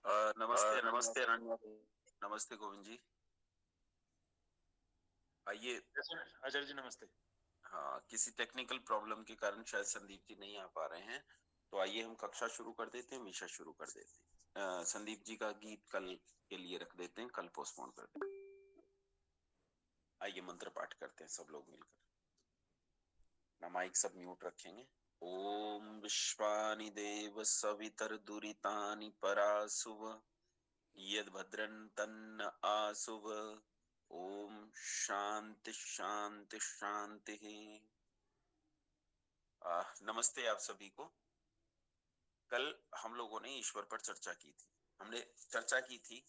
नमस्ते अनन्या नमस्ते जी। अनन्या। नमस्ते गोविंद जी। आइए। आचार्य जी नमस्ते। हाँ, किसी टेक्निकल प्रॉब्लम के कारण शायद संदीप जी नहीं आ पा रहे हैं, तो आइए हम कक्षा शुरू कर देते हैं, विषय शुरू कर देते हैं। संदीप जी का गीत कल के लिए रख देते हैं, कल पोस्टपोन कर देते हैं। आइए मंत्र पाठ करते हैं सब लोग मिलकर। ना माइक सब म्यूट रखेंगे। ओम विश्वानि देव सवितर दुरितानि परासुव यद भद्रं तन्न आसुव। ओम शांति शांति शांति। नमस्ते आप सभी को। कल हम लोगों ने ईश्वर पर चर्चा की थी। हमने चर्चा की थी,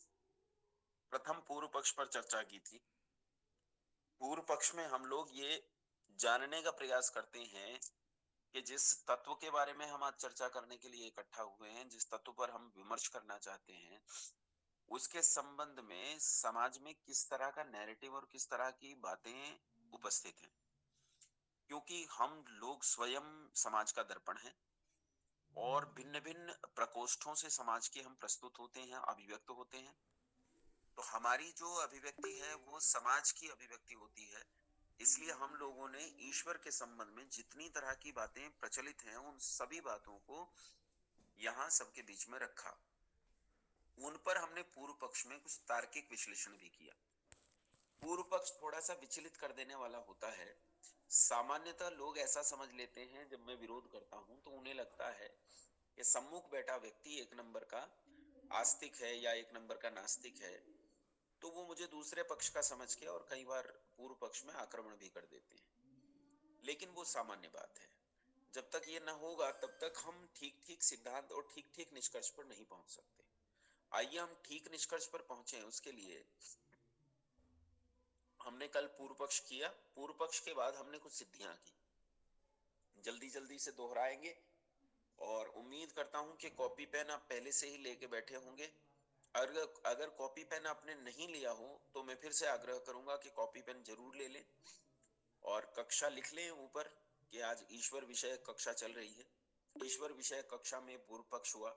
प्रथम पूर्व पक्ष पर चर्चा की थी। पूर्व पक्ष में हम लोग ये जानने का प्रयास करते हैं कि जिस तत्व के बारे में हम आज चर्चा करने के लिए इकट्ठा हुए हैं, जिस तत्व पर हम विमर्श करना चाहते हैं, उसके संबंध में समाज में किस तरह का नैरेटिव और किस तरह की बातें उपस्थित हैं। क्योंकि हम लोग स्वयं समाज का दर्पण हैं और भिन्न भिन्न प्रकोष्ठों से समाज के हम प्रस्तुत होते हैं, अभिव्यक्त होते हैं। तो हमारी जो अभिव्यक्ति है वो समाज की अभिव्यक्ति होती है। इसलिए हम लोगों ने ईश्वर के संबंध में जितनी तरह की बातें प्रचलित हैं, उन सभी बातों को यहाँ सबके बीच में रखा। उन पर हमने पूर्व पक्ष में कुछ तार्किक विश्लेषण भी किया। पूर्व पक्ष थोड़ा सा विचलित कर देने वाला होता है। सामान्यतः लोग ऐसा समझ लेते हैं, जब मैं विरोध करता हूं तो उन्हें लगता है कि सम्मुख बैठा व्यक्ति एक नंबर का आस्तिक है या एक नंबर का नास्तिक है, तो वो मुझे दूसरे पक्ष का समझ के और कई बार पूर्व पक्ष में आक्रमण भी कर देते हैं। लेकिन वो सामान्य बात है। जब तक ये न होगा तब तक हम ठीक ठीक सिद्धांत और ठीक ठीक निष्कर्ष पर नहीं पहुंच सकते। आइए हम ठीक निष्कर्ष पर पहुंचे। उसके लिए हमने कल पूर्व पक्ष किया। पूर्व पक्ष के बाद हमने कुछ सिद्धियां की, जल्दी जल्दी से दोहराएंगे और उम्मीद करता हूं कि कॉपी पेन आप पहले से ही लेके बैठे होंगे। अगर अगर कॉपी पेन आपने नहीं लिया हो तो मैं फिर से आग्रह करूंगा कि कॉपी पेन जरूर ले लें और कक्षा लिख लें ऊपर कि आज ईश्वर विषय कक्षा चल रही है। ईश्वर विषय कक्षा में पूर्व पक्ष हुआ।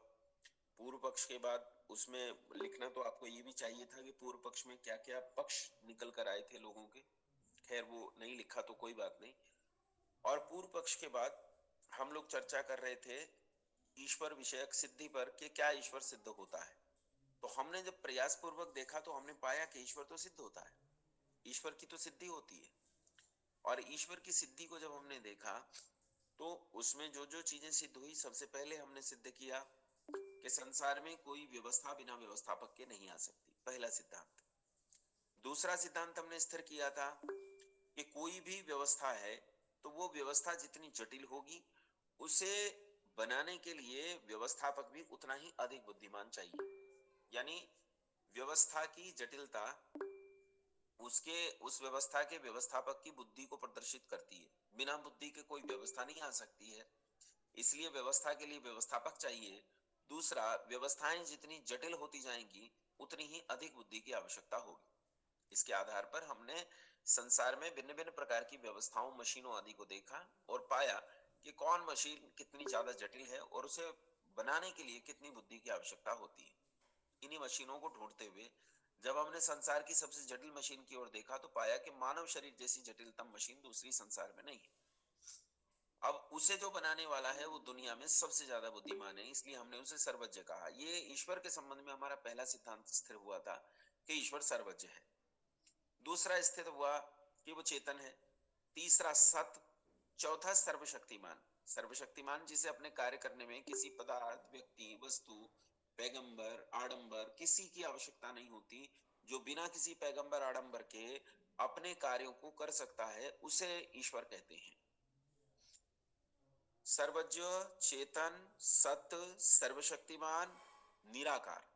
पूर्व पक्ष के बाद उसमें लिखना तो आपको ये भी चाहिए था कि पूर्व पक्ष में क्या क्या पक्ष निकल कर आए थे लोगों के। खैर वो नहीं लिखा तो कोई बात नहीं। और पूर्व पक्ष के बाद हम लोग चर्चा कर रहे थे ईश्वर विषयक सिद्धि पर कि क्या ईश्वर सिद्ध होता है। तो हमने जब प्रयास पूर्वक देखा तो हमने पाया कि ईश्वर तो सिद्ध होता है, ईश्वर की तो सिद्धि होती है। और ईश्वर की सिद्धि को जब हमने देखा तो उसमें जो जो चीजें सिद्ध हुई, सबसे पहले हमने सिद्ध किया कि संसार में कोई व्यवस्था बिना व्यवस्थापक के नहीं आ सकती, पहला सिद्धांत। दूसरा सिद्धांत हमने स्थिर किया था कि कोई भी व्यवस्था है तो वो व्यवस्था जितनी जटिल होगी, उसे बनाने के लिए व्यवस्थापक भी उतना ही अधिक बुद्धिमान चाहिए। यानी व्यवस्था की जटिलता उसके उस व्यवस्था के व्यवस्थापक की बुद्धि को प्रदर्शित करती है। बिना बुद्धि के कोई व्यवस्था नहीं आ सकती है, इसलिए व्यवस्था के लिए व्यवस्थापक चाहिए। दूसरा, व्यवस्थाएं जितनी जटिल होती जाएंगी उतनी ही अधिक बुद्धि की आवश्यकता होगी। इसके आधार पर हमने संसार में भिन्न भिन्न प्रकार की व्यवस्थाओं, मशीनों आदि को देखा और पाया कि कौन मशीन कितनी ज्यादा जटिल है और उसे बनाने के लिए कितनी बुद्धि की आवश्यकता होती है। इन्हीं मशीनों को ढूंढते हुए जब हमने संसार की सबसे जटिल मशीन की ओर देखा तो पाया कि मानव शरीर जैसी जटिलतम मशीन दूसरी संसार में नहीं है। अब उसे जो बनाने वाला है वो दुनिया में सबसे ज्यादा बुद्धिमान है, इसलिए हमने उसे सर्वज्ञ कहा। ये ईश्वर के संबंध में हमारा पहला सिद्धांत स्थिर हुआ था कि ईश्वर सर्वज्ञ है। दूसरा स्थित हुआ कि वो चेतन है। तीसरा सत। चौथा सर्वशक्तिमान। सर्वशक्तिमान जिसे अपने कार्य करने में किसी पदार्थ, व्यक्ति, वस्तु, पैगंबर, आडंबर किसी की आवश्यकता नहीं होती। जो बिना किसी पैगंबर आडंबर के अपने कार्यों को कर सकता है, उसे ईश्वर कहते हैं। सर्वज्ञ, चेतन, सत, सर्वशक्तिमान, निराकार।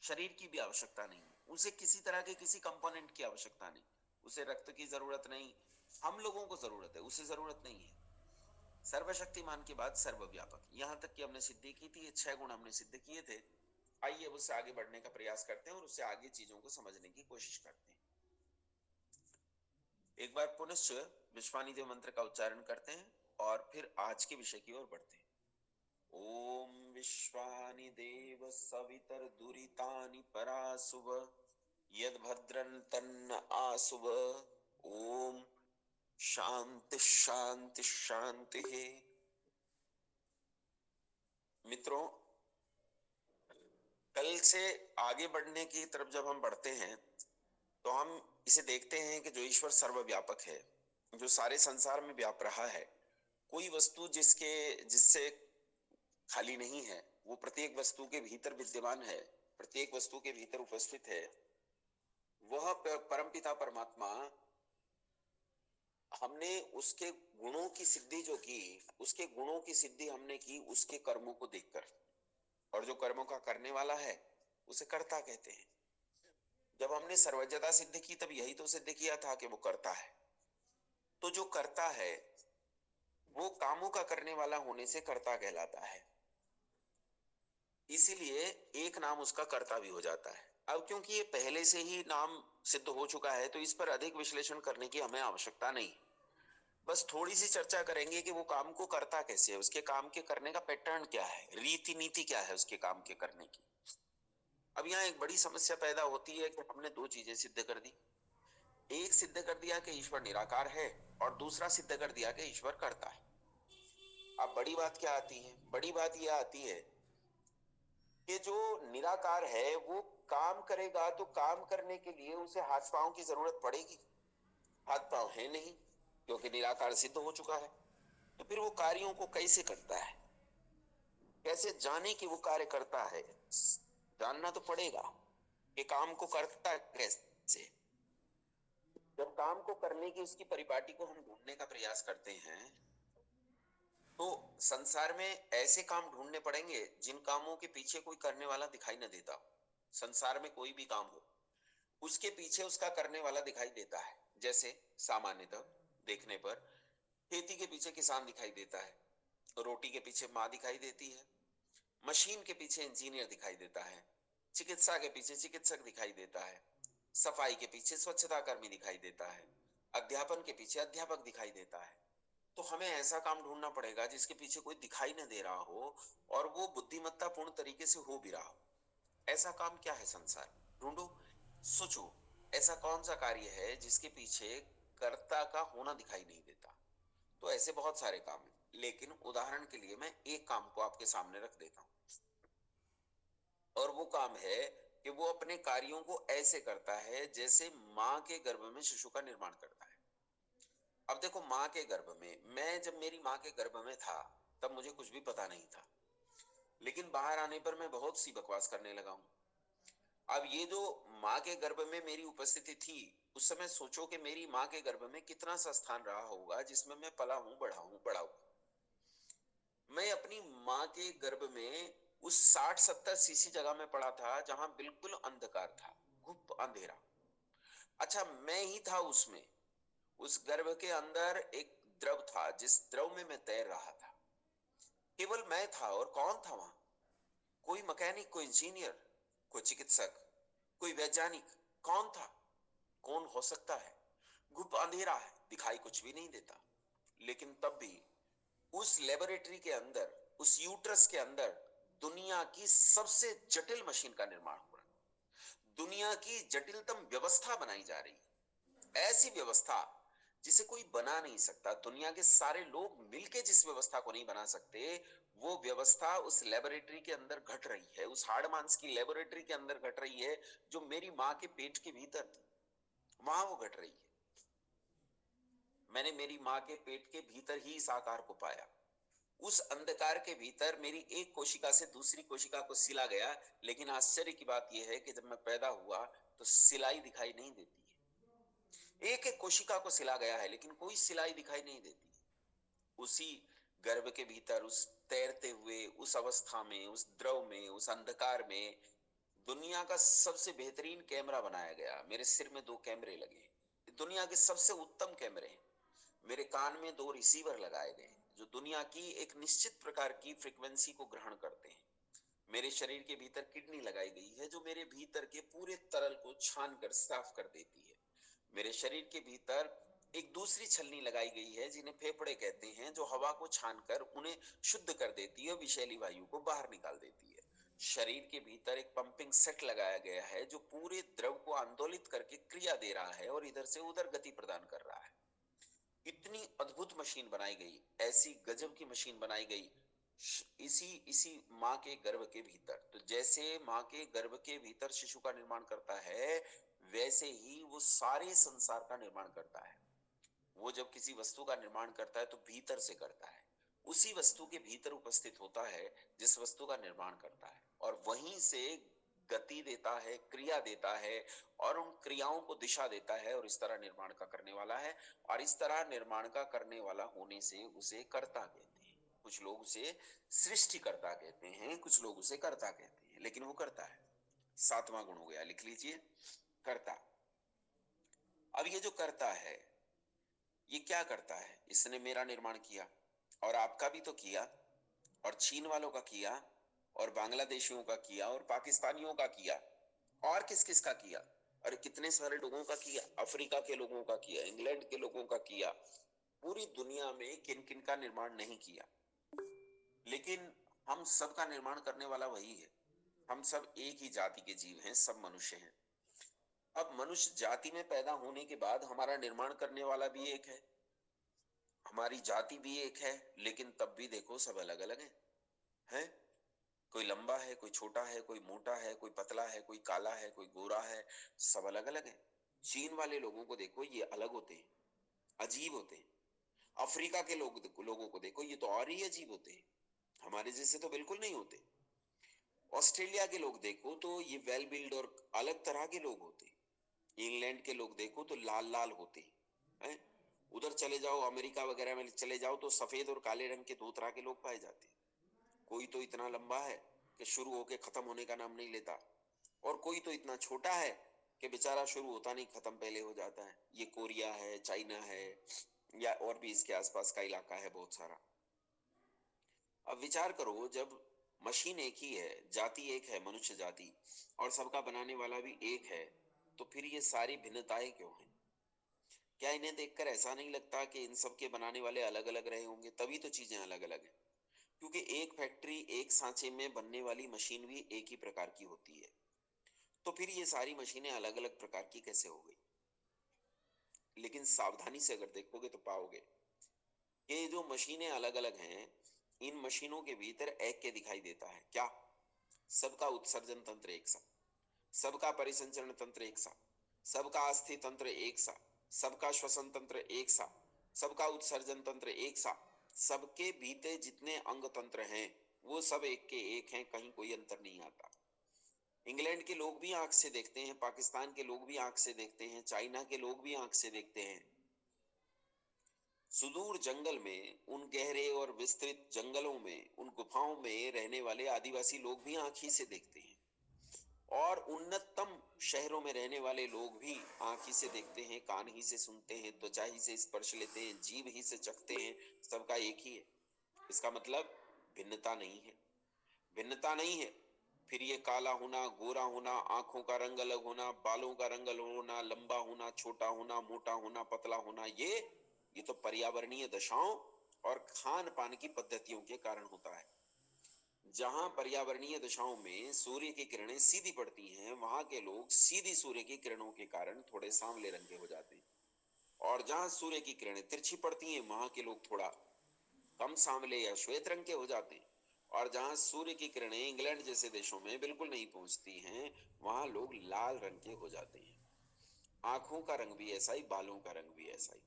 शरीर की भी आवश्यकता नहीं है उसे, किसी तरह के किसी कंपोनेंट की आवश्यकता नहीं। उसे रक्त की जरूरत नहीं, हम लोगों को जरूरत है, उसे जरूरत नहीं है। सर्वशक्तिमान के बाद सर्वव्यापक। यहां तक कि हमने सिद्धि की थी, ये 6 गुण हमने सिद्ध किए थे। आइए उससे आगे बढ़ने का प्रयास करते हैं और उससे आगे चीजों को समझने की कोशिश करते हैं। एक बार पुनश्च विश्वानी देव मंत्र का उच्चारण करते हैं और फिर आज के विषय की ओर बढ़ते हैं। ओम विश्वानि देव देव सवितर्दुरितानि परासुव यद् भद्रं तन्न आसुव। ओम शांति शांति शांति। मित्रों, कल से आगे बढ़ने की तरफ जब हम बढ़ते हैं तो हम इसे देखते हैं कि जो ईश्वर सर्वव्यापक है, जो सारे संसार में व्याप रहा है, कोई वस्तु जिससे खाली नहीं है, वो प्रत्येक वस्तु के भीतर विद्यमान है, प्रत्येक वस्तु के भीतर उपस्थित है। वह परमपिता परमात्मा हमने उसके गुणों की सिद्धि जो की, उसके गुणों की सिद्धि हमने की उसके कर्मों को देखकर, और जो कर्मों का करने वाला है उसे कर्ता कहते हैं। जब हमने सर्वज्ञता सिद्ध की तब यही तो सिद्ध किया था कि वो कर्ता है। तो जो कर्ता है वो कामों का करने वाला होने से कर्ता कहलाता है, इसीलिए एक नाम उसका कर्ता भी हो जाता है। अब क्योंकि ये पहले से ही नाम सिद्ध हो चुका है तो इस पर अधिक विश्लेषण करने की हमें आवश्यकता नहीं। बस थोड़ी सी चर्चा करेंगे कि वो काम को करता कैसे है, उसके काम के करने का पैटर्न क्या है, रीति नीति क्या है उसके काम के करने की। अब यहाँ एक बड़ी समस्या पैदा होती है कि हमने दो चीजें सिद्ध कर दी। एक सिद्ध कर दिया कि ईश्वर निराकार है और दूसरा सिद्ध कर दिया कि ईश्वर कर्ता है। अब बड़ी बात क्या आती है? बड़ी बात यह आती है कि जो निराकार है वो काम करेगा तो काम करने के लिए उसे हाथ पांव की जरूरत पड़ेगी। हाथ पांव है नहीं क्योंकि निराकार सिद्ध हो चुका है। तो फिर वो कार्यों को कैसे करता है, कैसे जाने कि वो कार्य करता है? जानना तो पड़ेगा कि काम को करता कैसे। जब काम को करने की उसकी परिपाटी को हम ढूंढने का प्रयास करते हैं तो संसार में ऐसे काम ढूंढने पड़ेंगे जिन कामों के पीछे कोई करने वाला दिखाई न देता। संसार में कोई भी काम हो उसके पीछे उसका करने वाला दिखाई देता है। जैसे सामान्यतः देखने पर खेती के पीछे किसान दिखाई देता है, रोटी के पीछे माँ दिखाई देती है, मशीन के पीछे इंजीनियर दिखाई देता है, चिकित्सा के पीछे चिकित्सक दिखाई देता है, सफाई के पीछे स्वच्छता कर्मी दिखाई देता है, अध्यापन के पीछे अध्यापक दिखाई देता है। तो हमें ऐसा काम ढूंढना पड़ेगा जिसके पीछे कोई दिखाई न दे रहा हो और वो बुद्धिमत्ता पूर्ण तरीके से हो भी रहा हो। ऐसा काम क्या है संसार? ढूंढो, सोचो, ऐसा कौन सा कार्य है जिसके पीछे कर्ता का होना दिखाई नहीं देता? तो ऐसे बहुत सारे काम हैं, लेकिन उदाहरण के लिए मैं एक काम को आपके सामने रख देता हूं, और वो काम है कि वो अपने कार्यों को ऐसे करता है जैसे माँ के गर्भ में शिशु का निर्माण करता है। अब देखो, माँ के गर्भ में, मैं जब मेरी माँ के गर्भ में था तब मुझे कुछ भी पता नहीं था, लेकिन बाहर आने पर मैं बहुत सी बकवास करने लगा हूं। अब ये जो माँ के गर्भ में मेरी उपस्थिति थी, उस समय सोचो कि मेरी माँ के गर्भ में कितना सा स्थान रहा होगा जिसमें मैं पला हूं, बड़ा हूं। मैं अपनी माँ के गर्भ में उस 60-70 सीसी जगह में पड़ा था जहां बिल्कुल अंधकार था, गुप्त अंधेरा। अच्छा, मैं ही था उसमें। उस गर्भ के अंदर एक द्रव था जिस द्रव में मैं तैर रहा था। केवल मैं था, और कौन था वहां? कोई मैकेनिक, कोई इंजीनियर, कोई चिकित्सक, कोई वैज्ञानिक? कौन था? कौन हो सकता है? गुप्त अंधेरा है, दिखाई कुछ भी नहीं देता। लेकिन तब भी उस लेबोरेटरी के अंदर, उस यूट्रस के अंदर दुनिया की सबसे जटिल मशीन का निर्माण हो रहा, दुनिया की जटिलतम व्यवस्था बनाई जा रही, ऐसी व्यवस्था जिसे कोई बना नहीं सकता। दुनिया के सारे लोग मिलके जिस व्यवस्था को नहीं बना सकते, वो व्यवस्था उस लेबोरेटरी के अंदर घट रही है, उस हाड़ मांस की लेबोरेटरी के अंदर घट रही है जो मेरी माँ के पेट के भीतर थी। वहां वो घट रही है। मैंने मेरी माँ के पेट के भीतर ही इस आकार को पाया। उस अंधकार के भीतर मेरी एक कोशिका से दूसरी कोशिका को सिला गया, लेकिन आश्चर्य की बात यह है कि जब मैं पैदा हुआ तो सिलाई दिखाई नहीं देती है। एक एक कोशिका को सिला गया है लेकिन कोई सिलाई दिखाई नहीं देती। उसी गर्भ के भीतर, उस तैरते हुए उस अवस्था में, उस द्रव में, उस अंधकार में दुनिया का सबसे बेहतरीन कैमरा बनाया गया। मेरे सिर में 2 कैमरे लगे, दुनिया के सबसे उत्तम कैमरे हैं। मेरे कान में 2 रिसीवर लगाए गए जो दुनिया की एक निश्चित प्रकार की फ्रीक्वेंसी को ग्रहण करते हैं। मेरे शरीर के भीतर किडनी लगाई गई है जो मेरे भीतर के पूरे तरल को छान कर साफ कर देती है। मेरे शरीर के भीतर एक दूसरी छलनी लगाई गई है जिन्हें फेफड़े कहते हैं, जो हवा को छानकर उन्हें शुद्ध कर देती है, विषैली वायु को बाहर निकाल देती है। शरीर के भीतर एक पंपिंग सेट लगाया गया है जो पूरे द्रव को आंदोलित करके क्रिया दे रहा है और इधर से उधर गति प्रदान कर रहा है। इतनी अद्भुत मशीन बनाई गई, ऐसी गजब की मशीन बनाई गई इसी इसी माँ के गर्भ के भीतर। तो जैसे माँ के गर्भ के भीतर शिशु का निर्माण करता है, वैसे ही वो सारे संसार का निर्माण करता है। वो जब किसी वस्तु का निर्माण करता है तो भीतर से करता है, उसी वस्तु के भीतर उपस्थित होता है जिस वस्तु का निर्माण करता है, और वहीं से गति देता है, क्रिया देता है, और उन क्रियाओं को दिशा देता है, और इस तरह निर्माण का करने वाला है। और इस तरह निर्माण का करने वाला होने से उसे कर्ता कहते हैं। कुछ लोग उसे सृष्टिकर्ता कहते हैं, कुछ लोग उसे कर्ता कहते हैं, लेकिन वो करता है। 7वां गुण हो गया, लिख लीजिए, कर्ता। अब ये जो करता है, ये क्या करता है? इसने मेरा निर्माण किया, और आपका भी तो किया, और चीन वालों का किया, और बांग्लादेशियों का किया, और पाकिस्तानियों का किया, और किस किस का किया? अरे कितने सारे लोगों का किया, अफ्रीका के लोगों का किया, इंग्लैंड के लोगों का किया। पूरी दुनिया में किन किन का निर्माण नहीं किया, लेकिन हम सब का निर्माण करने वाला वही है। हम सब एक ही जाति के जीव हैं, सब मनुष्य हैं। अब मनुष्य जाति में पैदा होने के बाद हमारा निर्माण करने वाला भी एक है, हमारी जाति भी एक है, लेकिन तब भी देखो सब अलग अलग हैं। कोई लंबा है, कोई छोटा है, कोई मोटा है, कोई पतला है, कोई काला है, कोई गोरा है, सब अलग अलग है। चीन वाले लोगों को देखो, ये अलग होते हैं, अजीब होते हैं। अफ्रीका के लोगों को देखो, ये तो और ही अजीब होते हैं, हमारे जैसे तो बिल्कुल नहीं होते। ऑस्ट्रेलिया के लोग देखो तो ये वेल बिल्ड और अलग तरह के लोग होते हैं। इंग्लैंड के लोग देखो तो लाल लाल होते हैं। उधर चले जाओ, अमेरिका वगैरह में चले जाओ तो सफेद और काले रंग के दो तरह के लोग पाए जाते हैं। कोई तो इतना लंबा है कि शुरू होके खत्म होने का नाम नहीं लेता, और कोई तो इतना छोटा है कि बेचारा शुरू होता नहीं, खत्म पहले हो जाता है। ये कोरिया है, चाइना है, या और भी इसके आसपास का इलाका है बहुत सारा। अब विचार करो, जब मशीन एक ही है, जाति एक है, मनुष्य जाति, और सबका बनाने वाला भी एक है, तो फिर ये सारी भिन्नताएं क्यों हैं? क्या इन्हें देखकर ऐसा नहीं लगता कि इन सब के बनाने वाले अलग अलग रहे होंगे? तभी तो चीजें अलग अलग हैं। क्योंकि एक फैक्ट्री, एक सांचे में बनने वाली मशीन भी एक ही प्रकार की होती है, तो फिर ये सारी मशीनें अलग अलग प्रकार की कैसे हो गई? लेकिन सावधानी से अगर देखोगे तो पाओगे कि ये जो मशीनें अलग अलग हैं, इन मशीनों के भीतर एक के दिखाई देता है क्या? सबका उत्सर्जन तंत्र एक सा, सबका परिसंचरण तंत्र एक सा, सबका अस्थि तंत्र एक सा, सबका श्वसन तंत्र एक सा, सबका उत्सर्जन तंत्र एक सा। सबके भीतर जितने अंग तंत्र हैं वो सब एक के एक हैं, कहीं कोई अंतर नहीं आता। इंग्लैंड के लोग भी आंख से देखते हैं, पाकिस्तान के लोग भी आंख से देखते हैं, चाइना के लोग भी आंख से देखते हैं। सुदूर जंगल में, उन गहरे और विस्तृत जंगलों में, उन गुफाओं में रहने वाले आदिवासी लोग भी आंख ही से देखते हैं, और उन्नतम शहरों में रहने वाले लोग भी आंख ही से देखते हैं, कान ही से सुनते हैं, त्वचा ही से स्पर्श लेते हैं, जीभ ही से चखते हैं। सबका एक ही है। इसका मतलब भिन्नता नहीं है। भिन्नता नहीं है, फिर ये काला होना, गोरा होना, आंखों का रंग अलग होना, बालों का रंग अलग होना, लंबा होना, छोटा होना, मोटा होना, पतला होना, ये तो पर्यावरणीय दशाओं और खान पान की पद्धतियों के कारण होता है। जहां पर्यावरणीय दशाओं में सूर्य की किरणें सीधी पड़ती हैं, वहां के लोग सीधी सूर्य की किरणों के कारण थोड़े सांवले रंग के हो जाते हैं, और जहां सूर्य की किरणें तिरछी पड़ती हैं, वहां के लोग थोड़ा कम सांवले या श्वेत रंग के हो जाते हैं, और जहां सूर्य की किरणें इंग्लैंड जैसे देशों में बिल्कुल नहीं पहुंचती हैं, वहां लोग लाल रंग के हो जाते हैं। आंखों का रंग भी ऐसा ही, बालों का रंग भी ऐसा ही,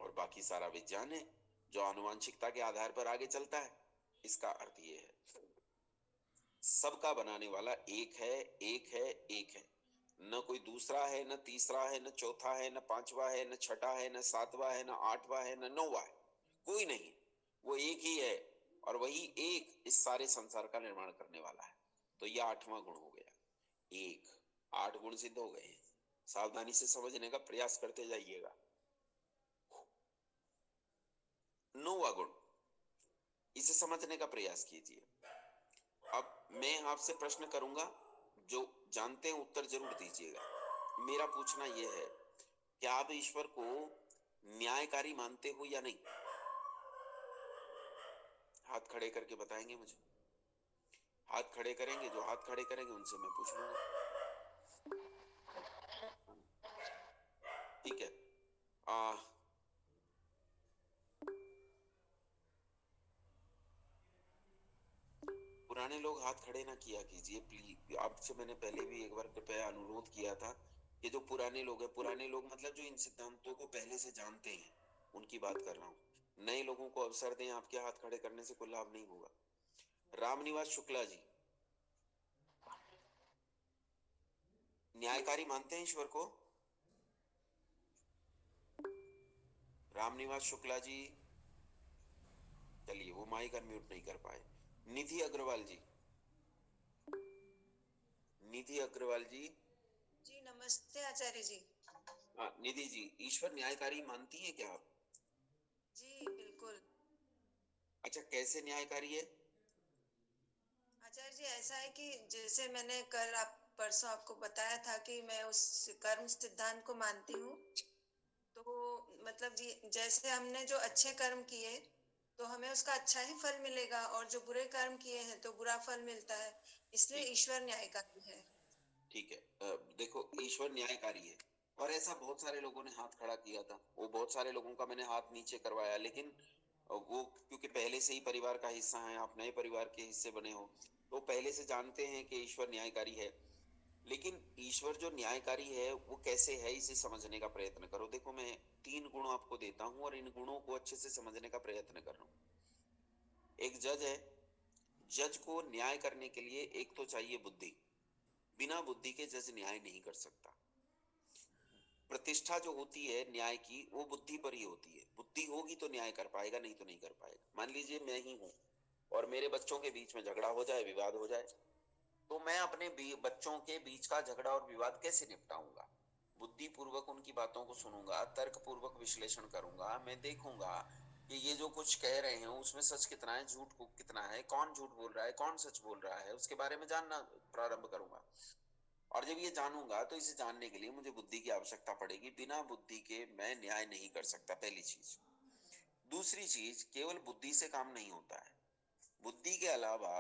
और बाकी सारा विज्ञान है जो आनुवंशिकता के आधार पर आगे चलता है। इसका अर्थ ये है, सबका बनाने वाला एक है, एक है, एक है। न कोई दूसरा है, न तीसरा है, न चौथा है, न पांचवा है, न छठा है, न सातवां है, न आठवां है, न नौवां है। कोई नहीं, वो एक ही है, और वही एक इस सारे संसार का निर्माण करने वाला है। तो यह 8वां गुण हो गया। एक, 8 गुण सिद्ध हो गए। सावधानी से समझने का प्रयास करते जाइएगा। 9वां गुण, इसे समझने का प्रयास कीजिए। अब मैं आपसे प्रश्न करूंगा, जो जानते हैं उत्तर जरूर दीजिएगा। मेरा पूछना यह है कि आप ईश्वर को न्यायकारी मानते हो या नहीं? हाथ खड़े करके बताएंगे मुझे। हाथ खड़े करेंगे, जो हाथ खड़े करेंगे उनसे मैं पूछ लूंगा। ठीक है। आ, पुराने लोग हाथ खड़े ना किया कीजिए प्लीज। आपसे मैंने पहले भी एक बार कृपया अनुरोध किया था कि जो पुराने लोग हैं, पुराने लोग मतलब जो इन सिद्धांतों को पहले से जानते हैं, उनकी बात कर रहा हूँ। नए लोगों को अवसर दें, आपके हाथ खड़े करने से कोई लाभ नहीं होगा। रामनिवास शुक्ला जी, न्यायकारी मानते हैं ईश्वर को? रामनिवास शुक्ला जी, चलिए वो माइक अनम्यूट नहीं कर पाए। निधि अग्रवाल जी, निधि अग्रवाल जी। जी नमस्ते आचार्य जी। हाँ निधि जी, ईश्वर न्यायकारी मानती है क्या आप? जी बिल्कुल। अच्छा, कैसे न्यायकारी है? आचार्य जी ऐसा है कि जैसे मैंने कल आप परसों आपको बताया था कि मैं उस कर्म सिद्धांत को मानती हूँ। तो मतलब जी जैसे हमने जो अच्छे कर्म किए तो हमें उसका अच्छा ही फल मिलेगा, और जो बुरे कर्म किए हैं तो बुरा फल मिलता है। इसलिए ठीक, ईश्वर न्यायकारी है। ठीक है। देखो, ईश्वर न्यायकारी है, और ऐसा बहुत सारे लोगों ने हाथ खड़ा किया था। वो बहुत सारे लोगों का मैंने हाथ नीचे करवाया, लेकिन वो क्योंकि पहले से ही परिवार का हिस्सा है, आप नए परिवार के हिस्से बने हो, तो पहले से जानते हैं कि ईश्वर न्यायकारी है। लेकिन ईश्वर जो न्यायकारी है वो कैसे है, इसे समझने का प्रयत्न करो। देखो, मैं 3 गुण आपको देता हूँ और इन गुणों को अच्छे से समझने का प्रयत्न कर रहा हूँ। एक जज है, जज को न्याय करने के लिए एक तो चाहिए बुद्धि। बिना बुद्धि के जज न्याय नहीं कर सकता। प्रतिष्ठा जो होती है न्याय की, वो बुद्धि पर ही होती है। बुद्धि होगी तो न्याय कर पाएगा, नहीं तो नहीं कर पाएगा। मान लीजिए मैं ही हूं और मेरे बच्चों के बीच में झगड़ा हो जाए, विवाद हो जाए, तो मैं अपने बच्चों के बीच का झगड़ा और विवाद कैसे निपटाऊंगा? बुद्धि पूर्वक उनकी बातों को सुनूंगा, तर्क पूर्वक विश्लेषण करूंगा, मैं देखूंगा कि ये जो कुछ कह रहे हैं उसमें सच कितना है, झूठ कितना है, कौन झूठ बोल रहा है, कौन सच बोल रहा है, उसके बारे में जानना प्रारंभ करूंगा। और जब ये जानूंगा तो इसे जानने के लिए मुझे बुद्धि की आवश्यकता पड़ेगी। बिना बुद्धि के मैं न्याय नहीं कर सकता, पहली चीज। दूसरी चीज, केवल बुद्धि से काम नहीं होता है। बुद्धि के अलावा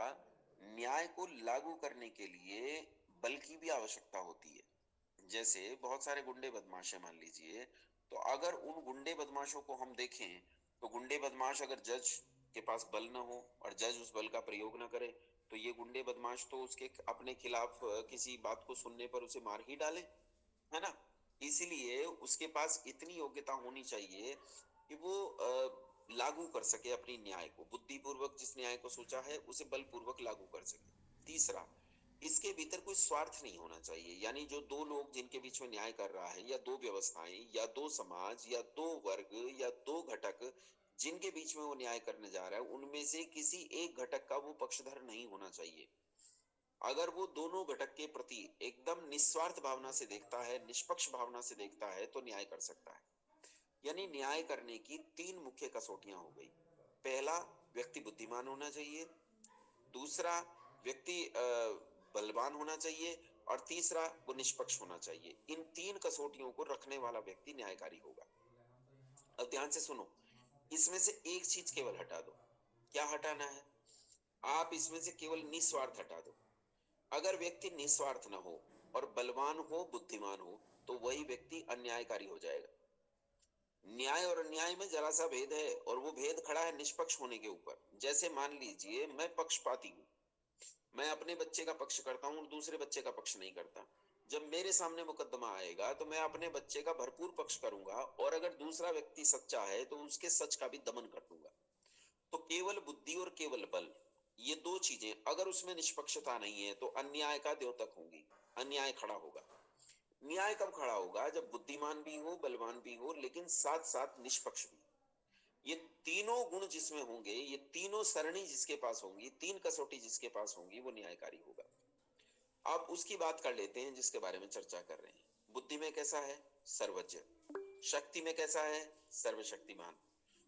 न्याय को लागू करने के लिए बल की भी आवश्यकता होती है। जैसे बहुत सारे गुंडे बदमाश हैं मान लीजिए, तो अगर उन गुंडे बदमाशों को हम देखें, तो गुंडे बदमाश अगर जज के पास बल न हो और जज उस बल का प्रयोग न करे, तो ये गुंडे बदमाश तो उसके अपने खिलाफ किसी बात को सुनने पर उसे मार ही डाले, है ना? इसीलिए उसके पास इतनी योग्यता होनी चाहिए कि वो लागू कर सके अपनी न्याय को। बुद्धि पूर्वक जिस न्याय को सोचा है उसे बल पूर्वक लागू कर सके। तीसरा, इसके भीतर कोई स्वार्थ नहीं होना चाहिए। यानी जो दो लोग जिनके बीच में न्याय कर रहा है, या दो व्यवस्थाएं, या दो समाज, या दो वर्ग, या दो घटक जिनके बीच में वो न्याय करने जा रहा है, उनमें से किसी एक घटक का वो पक्षधर नहीं होना चाहिए। अगर वो दोनों घटक के प्रति एकदम निस्वार्थ भावना से देखता है, निष्पक्ष भावना से देखता है, तो न्याय कर सकता है। यानी न्याय करने की 3 मुख्य कसौटियां हो गई। पहला, व्यक्ति बुद्धिमान होना चाहिए। दूसरा, व्यक्ति बलवान होना चाहिए। और तीसरा, वो निष्पक्ष होना चाहिए। इन 3 कसौटियों को रखने वाला व्यक्ति न्यायकारी होगा। अब ध्यान से सुनो, इसमें से एक चीज केवल हटा दो। क्या हटाना है? आप इसमें से केवल निस्वार्थ हटा दो। अगर व्यक्ति निस्वार्थ न हो और बलवान हो, बुद्धिमान हो, तो वही व्यक्ति अन्यायकारी हो जाएगा। न्याय और अन्याय में जरा सा भेद है, और वो भेद खड़ा है निष्पक्ष होने के ऊपर। जैसे मान लीजिए मैं पक्षपाती हूँ, मैं अपने बच्चे का पक्ष करता हूँ और दूसरे बच्चे का पक्ष नहीं करता। जब मेरे सामने मुकदमा आएगा तो मैं अपने बच्चे का भरपूर पक्ष करूंगा, और अगर दूसरा व्यक्ति सच्चा है तो उसके सच का भी दमन कर दूंगा। तो केवल बुद्धि और केवल बल, ये दो चीजें अगर उसमें निष्पक्षता नहीं है तो अन्याय का द्योतक होंगी, अन्याय खड़ा होगा। न्याय कब खड़ा होगा? जब बुद्धिमान भी हो, बलवान भी हो, लेकिन साथ साथ निष्पक्ष भी। ये तीनों गुण जिसमें होंगे, ये तीनों सरणी जिसके पास होंगी, 3 कसौटी जिसके पास होंगी, वो न्यायकारी होगा। अब उसकी बात कर लेते हैं जिसके बारे में चर्चा कर रहे हैं। बुद्धि में कैसा है? सर्वज्ञ। शक्ति में कैसा है? सर्वशक्तिमान।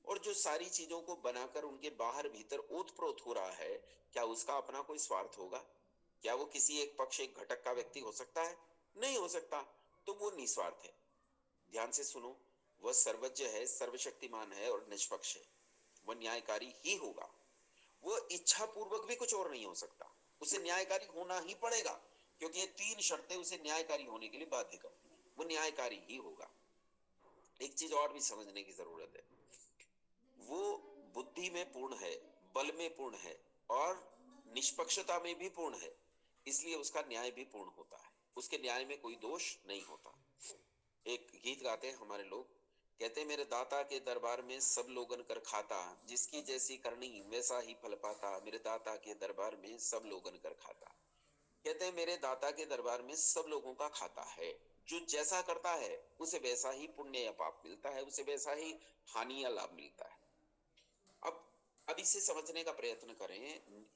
और जो सारी चीजों को बनाकर उनके बाहर भीतर ओतप्रोत हो रहा है, क्या उसका अपना कोई स्वार्थ होगा? क्या वो किसी एक पक्ष, एक घटक का व्यक्ति हो सकता है? नहीं हो सकता। तो वो निस्वार्थ है। ध्यान से सुनो, वह सर्वज्ञ है, सर्वशक्तिमान है और निष्पक्ष है। वह न्यायकारी ही होगा। वो इच्छा पूर्वक भी कुछ और नहीं हो सकता। उसे न्यायकारी होना ही पड़ेगा, क्योंकि ये 3 शर्तें उसे न्यायकारी होने के लिए बाध्य करती हैं। वो न्यायकारी ही होगा। एक चीज और भी समझने की जरूरत है, वो बुद्धि में पूर्ण है, बल में पूर्ण है और निष्पक्षता में भी पूर्ण है, इसलिए उसका न्याय भी पूर्ण होता है। उसके न्याय में कोई दोष नहीं होता। एक गीत गाते हैं हमारे लोग, कहते हैं मेरे दाता के दरबार में सब लोगन कर खाता, जिसकी जैसी करनी वैसा ही फल पाता। मेरे दाता के दरबार में सब लोगन कर खाता। कहते हैं मेरे दाता के दरबार में सब लोगों का खाता है। जो जैसा करता है उसे वैसा ही पुण्य या पाप मिलता है, उसे वैसा ही हानि या लाभ मिलता है। अब इसे समझने का प्रयत्न करें।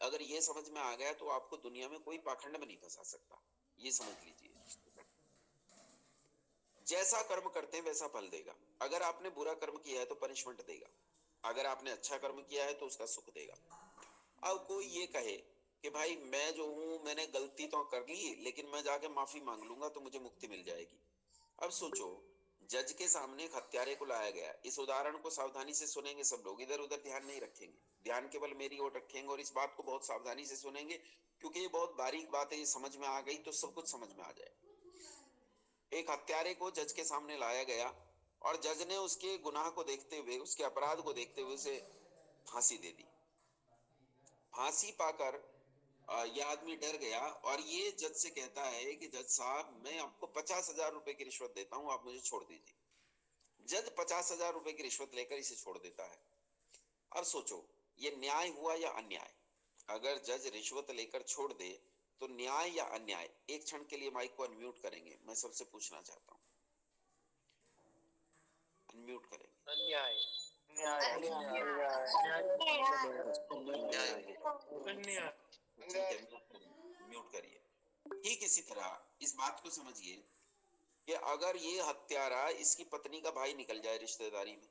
अगर ये समझ में आ गया तो आपको दुनिया में कोई पाखंड में नहीं फंसा सकता। ये समझ लीजिए, जैसा कर्म करते हैं वैसा फल देगा। अगर आपने बुरा कर्म किया है तो पनिशमेंट देगा, अगर आपने अच्छा कर्म किया है तो उसका सुख देगा। अब कोई ये कहे कि भाई मैं जो हूं मैंने गलती तो कर ली, लेकिन मैं जाके माफी मांग लूंगा तो मुझे मुक्ति मिल जाएगी। अब सोचो, जज के सामने एक हत्यारे को लाया गया। इस उदाहरण को सावधानी से सुनेंगे सब लोग, इधर उधर ध्यान नहीं रखेंगे, ध्यान केवल मेरी ओर रखेंगे और इस बात को बहुत सावधानी से सुनेंगे, क्योंकि ये बहुत बारीक बात है। ये समझ में आ गई तो सब कुछ समझ में आ जाए। एक हत्यारे को जज के सामने लाया गया और जज ने उसके गुनाह को देखते हुए, उसके अपराध को देखते हुए उसे फांसी दे दी। फांसी पाकर ये आदमी डर गया और ये जज से कहता है कि जज साहब मैं आपको 50,000 रुपए की रिश्वत देता हूं, आप मुझे छोड़ दीजिए। जज 50,000 रुपए की रिश्वत लेकर इसे छोड़ देता है। अब सोचो, ये न्याय हुआ या अन्याय? अगर जज रिश्वत लेकर छोड़ दे तो न्याय या अन्याय? एक क्षण के लिए माइक को अनम्यूट करेंगे, मैं सबसे पूछना चाहता हूँ, अनम्यूट करेंगे। अन्याय। ठीक है, म्यूट करिए। ठीक इसी तरह इस बात को समझिए कि अगर ये हत्यारा इसकी पत्नी का भाई निकल जाए रिश्तेदारी में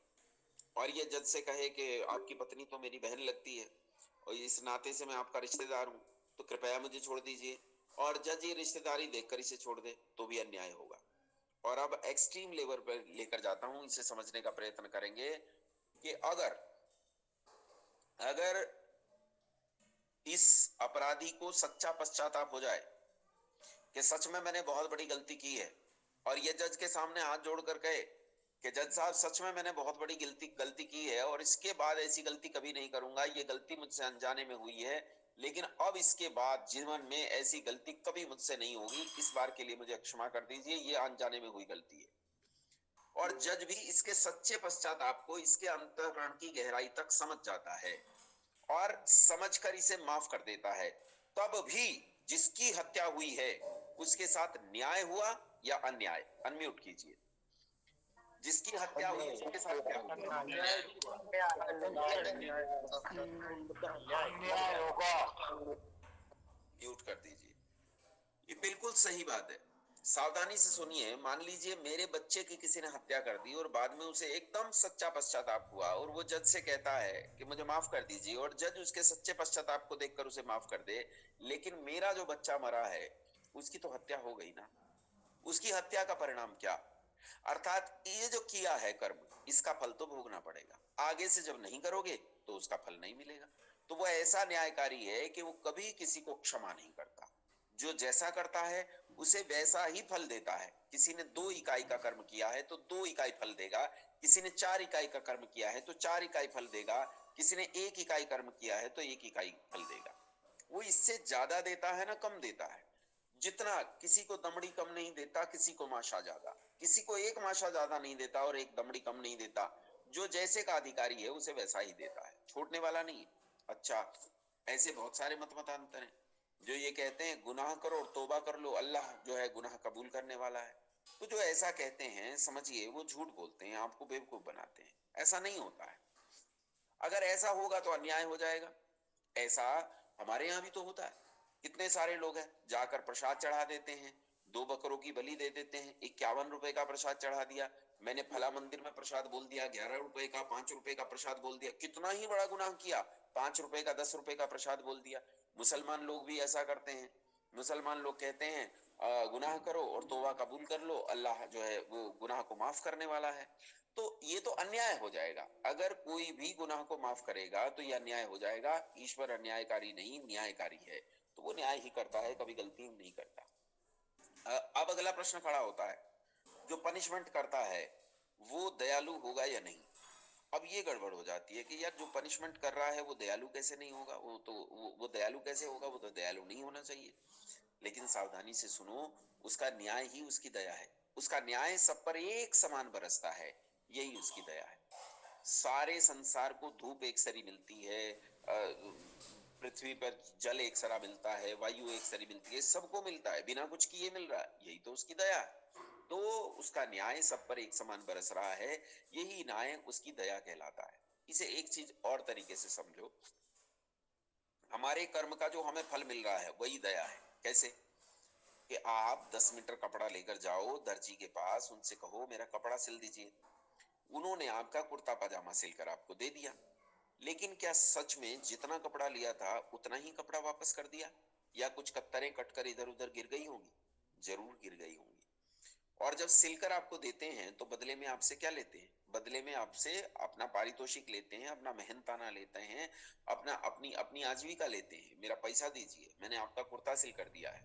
और ये जज से कहे कि आपकी पत्नी तो मेरी बहन लगती है और इस नाते से मैं आपका रिश्तेदार हूं, तो कृपया मुझे छोड़ दीजिए, और जज ये रिश्तेदारी देखकर इसे छोड़ दे, तो भी अन्याय होगा। और अब एक्सट्रीम लेवल पर लेकर जाता हूं, इसे समझने का प्रयत्न करेंगे कि अगर इस अपराधी को सच्चा पश्चाताप हो जाए कि सच में मैंने बहुत बड़ी गलती की है, और ये जज के सामने हाथ जोड़कर कहे कि जज साहब सच में मैंने बहुत बड़ी गलती की है और इसके बाद ऐसी गलती कभी नहीं करूंगा, ये गलती मुझसे अनजाने में हुई है, लेकिन अब इसके बाद जीवन में ऐसी गलती कभी मुझसे नहीं होगी, इस बार के लिए मुझे क्षमा कर दीजिए, ये अनजाने में हुई गलती है। और जज भी इसके सच्चे पश्चाताप को, इसके अंतःकरण की गहराई तक समझ जाता है और समझकर इसे माफ कर देता है। तब भी जिसकी हत्या हुई है उसके साथ न्याय हुआ या अन्याय? अनम्यूट कीजिए। जिसकी हत्या हुई उसके साथ क्या हुआ? म्यूट कर दीजिए। ये बिल्कुल सही बात है, सावधानी से सुनिए। मान लीजिए मेरे बच्चे की किसी ने हत्या कर दी और बाद में उसे एकदम सच्चा पश्चाताप हुआ और वो जज से कहता है कि मुझे माफ कर दीजिए, और जज उसके सच्चे पश्चाताप को देखकर उसे माफ कर दे, लेकिन मेरा जो बच्चा मरा है उसकी तो हत्या हो गई ना। उसकी हत्या का परिणाम क्या? अर्थात ये जो किया है कर्म, इसका फल तो भोगना पड़ेगा। आगे से जब नहीं करोगे तो उसका फल नहीं मिलेगा। तो वो ऐसा न्यायकारी है कि वो कभी किसी को क्षमा नहीं करता। जो जैसा करता है उसे वैसा ही फल देता है। किसी ने 2 इकाई का कर्म किया है तो 2 इकाई फल देगा, किसी ने 4 इकाई का कर्म किया है तो 4 इकाई फल देगा, किसी ने 1 इकाई कर्म किया है तो 1 इकाई फल देगा। वो इससे ज्यादा देता है ना कम देता है? जितना किसी को दमड़ी कम नहीं देता, किसी को माशा ज्यादा, किसी को 1 माशा ज्यादा नहीं देता और 1 दमड़ी कम नहीं देता। जो जैसे का अधिकारी है उसे वैसा ही देता है, छोड़ने वाला नहीं। अच्छा, ऐसे बहुत सारे मतांतर हैं जो ये कहते हैं गुनाह करो और तौबा कर लो, अल्लाह जो है गुनाह कबूल करने वाला है। तो जो ऐसा कहते हैं समझिए वो झूठ बोलते हैं, आपको बेवकूफ बनाते हैं। ऐसा नहीं होता है। अगर ऐसा होगा तो अन्याय हो जाएगा। ऐसा हमारे यहाँ भी तो होता है। कितने सारे लोग हैं जाकर प्रसाद चढ़ा देते हैं, 2 बकरों की बलि दे देते हैं, 51 रुपए का प्रसाद चढ़ा दिया, मैंने फला मंदिर में प्रसाद बोल दिया, 11 रुपए का, 5 रुपए का प्रसाद बोल दिया। कितना ही बड़ा गुनाह किया, 5 रुपए का, 10 रुपए का प्रसाद बोल दिया। मुसलमान लोग भी ऐसा करते हैं। मुसलमान लोग कहते हैं गुनाह करो और तौबा कबूल कर लो, अल्लाह जो है वो गुनाह को माफ करने वाला है। तो ये तो अन्याय हो जाएगा। अगर कोई भी गुनाह को माफ करेगा तो यह अन्याय हो जाएगा। ईश्वर अन्यायकारी नहीं न्यायकारी है। तो वो न्याय ही करता है, कभी गलती नहीं करता। अब अगला प्रश्न खड़ा होता है, जो पनिशमेंट करता है वो दयालु होगा या नहीं। अब ये गड़बड़ हो जाती है कि यार जो पनिशमेंट कर रहा है वो दयालु कैसे नहीं होगा, वो तो वो दयालु कैसे होगा, वो तो दयालु नहीं होना चाहिए। लेकिन सावधानी से सुनो, उसका न्याय ही उसकी दया है। उसका न्याय सब पर एक समान बरसता है, यही उसकी दया है। सारे संसार को धूप एक सरी मिलती है, पृथ्वी पर जल एक सरा मिलता है, वायु एक सरी मिलती है, सबको मिलता है, बिना कुछ किए मिल रहा है, यही तो उसकी दया है। तो उसका न्याय सब पर एक समान बरस रहा है, यही न्याय उसकी दया कहलाता है। इसे एक चीज और तरीके से समझो, हमारे कर्म का जो हमें फल मिल रहा है वही दया है। कैसे कि आप 10 मीटर कपड़ा लेकर जाओ दर्जी के पास, उनसे कहो मेरा कपड़ा सिल दीजिए, उन्होंने आपका कुर्ता पजामा सिलकर आपको दे दिया, लेकिन क्या सच में जितना कपड़ा लिया था उतना ही कपड़ा वापस कर दिया, या कुछ कत्तरें कटकर इधर उधर गिर गई होंगी? जरूर गिर गई होंगी। और जब सिलकर आपको देते हैं तो बदले में आपसे क्या लेते हैं? बदले में आपसे अपना पारितोषिक लेते हैं, अपना मेहनताना लेते हैं, अपना अपनी अपनी आजीविका लेते हैं, मेरा पैसा दीजिए, मैंने आपका कुर्ता सिल कर दिया है।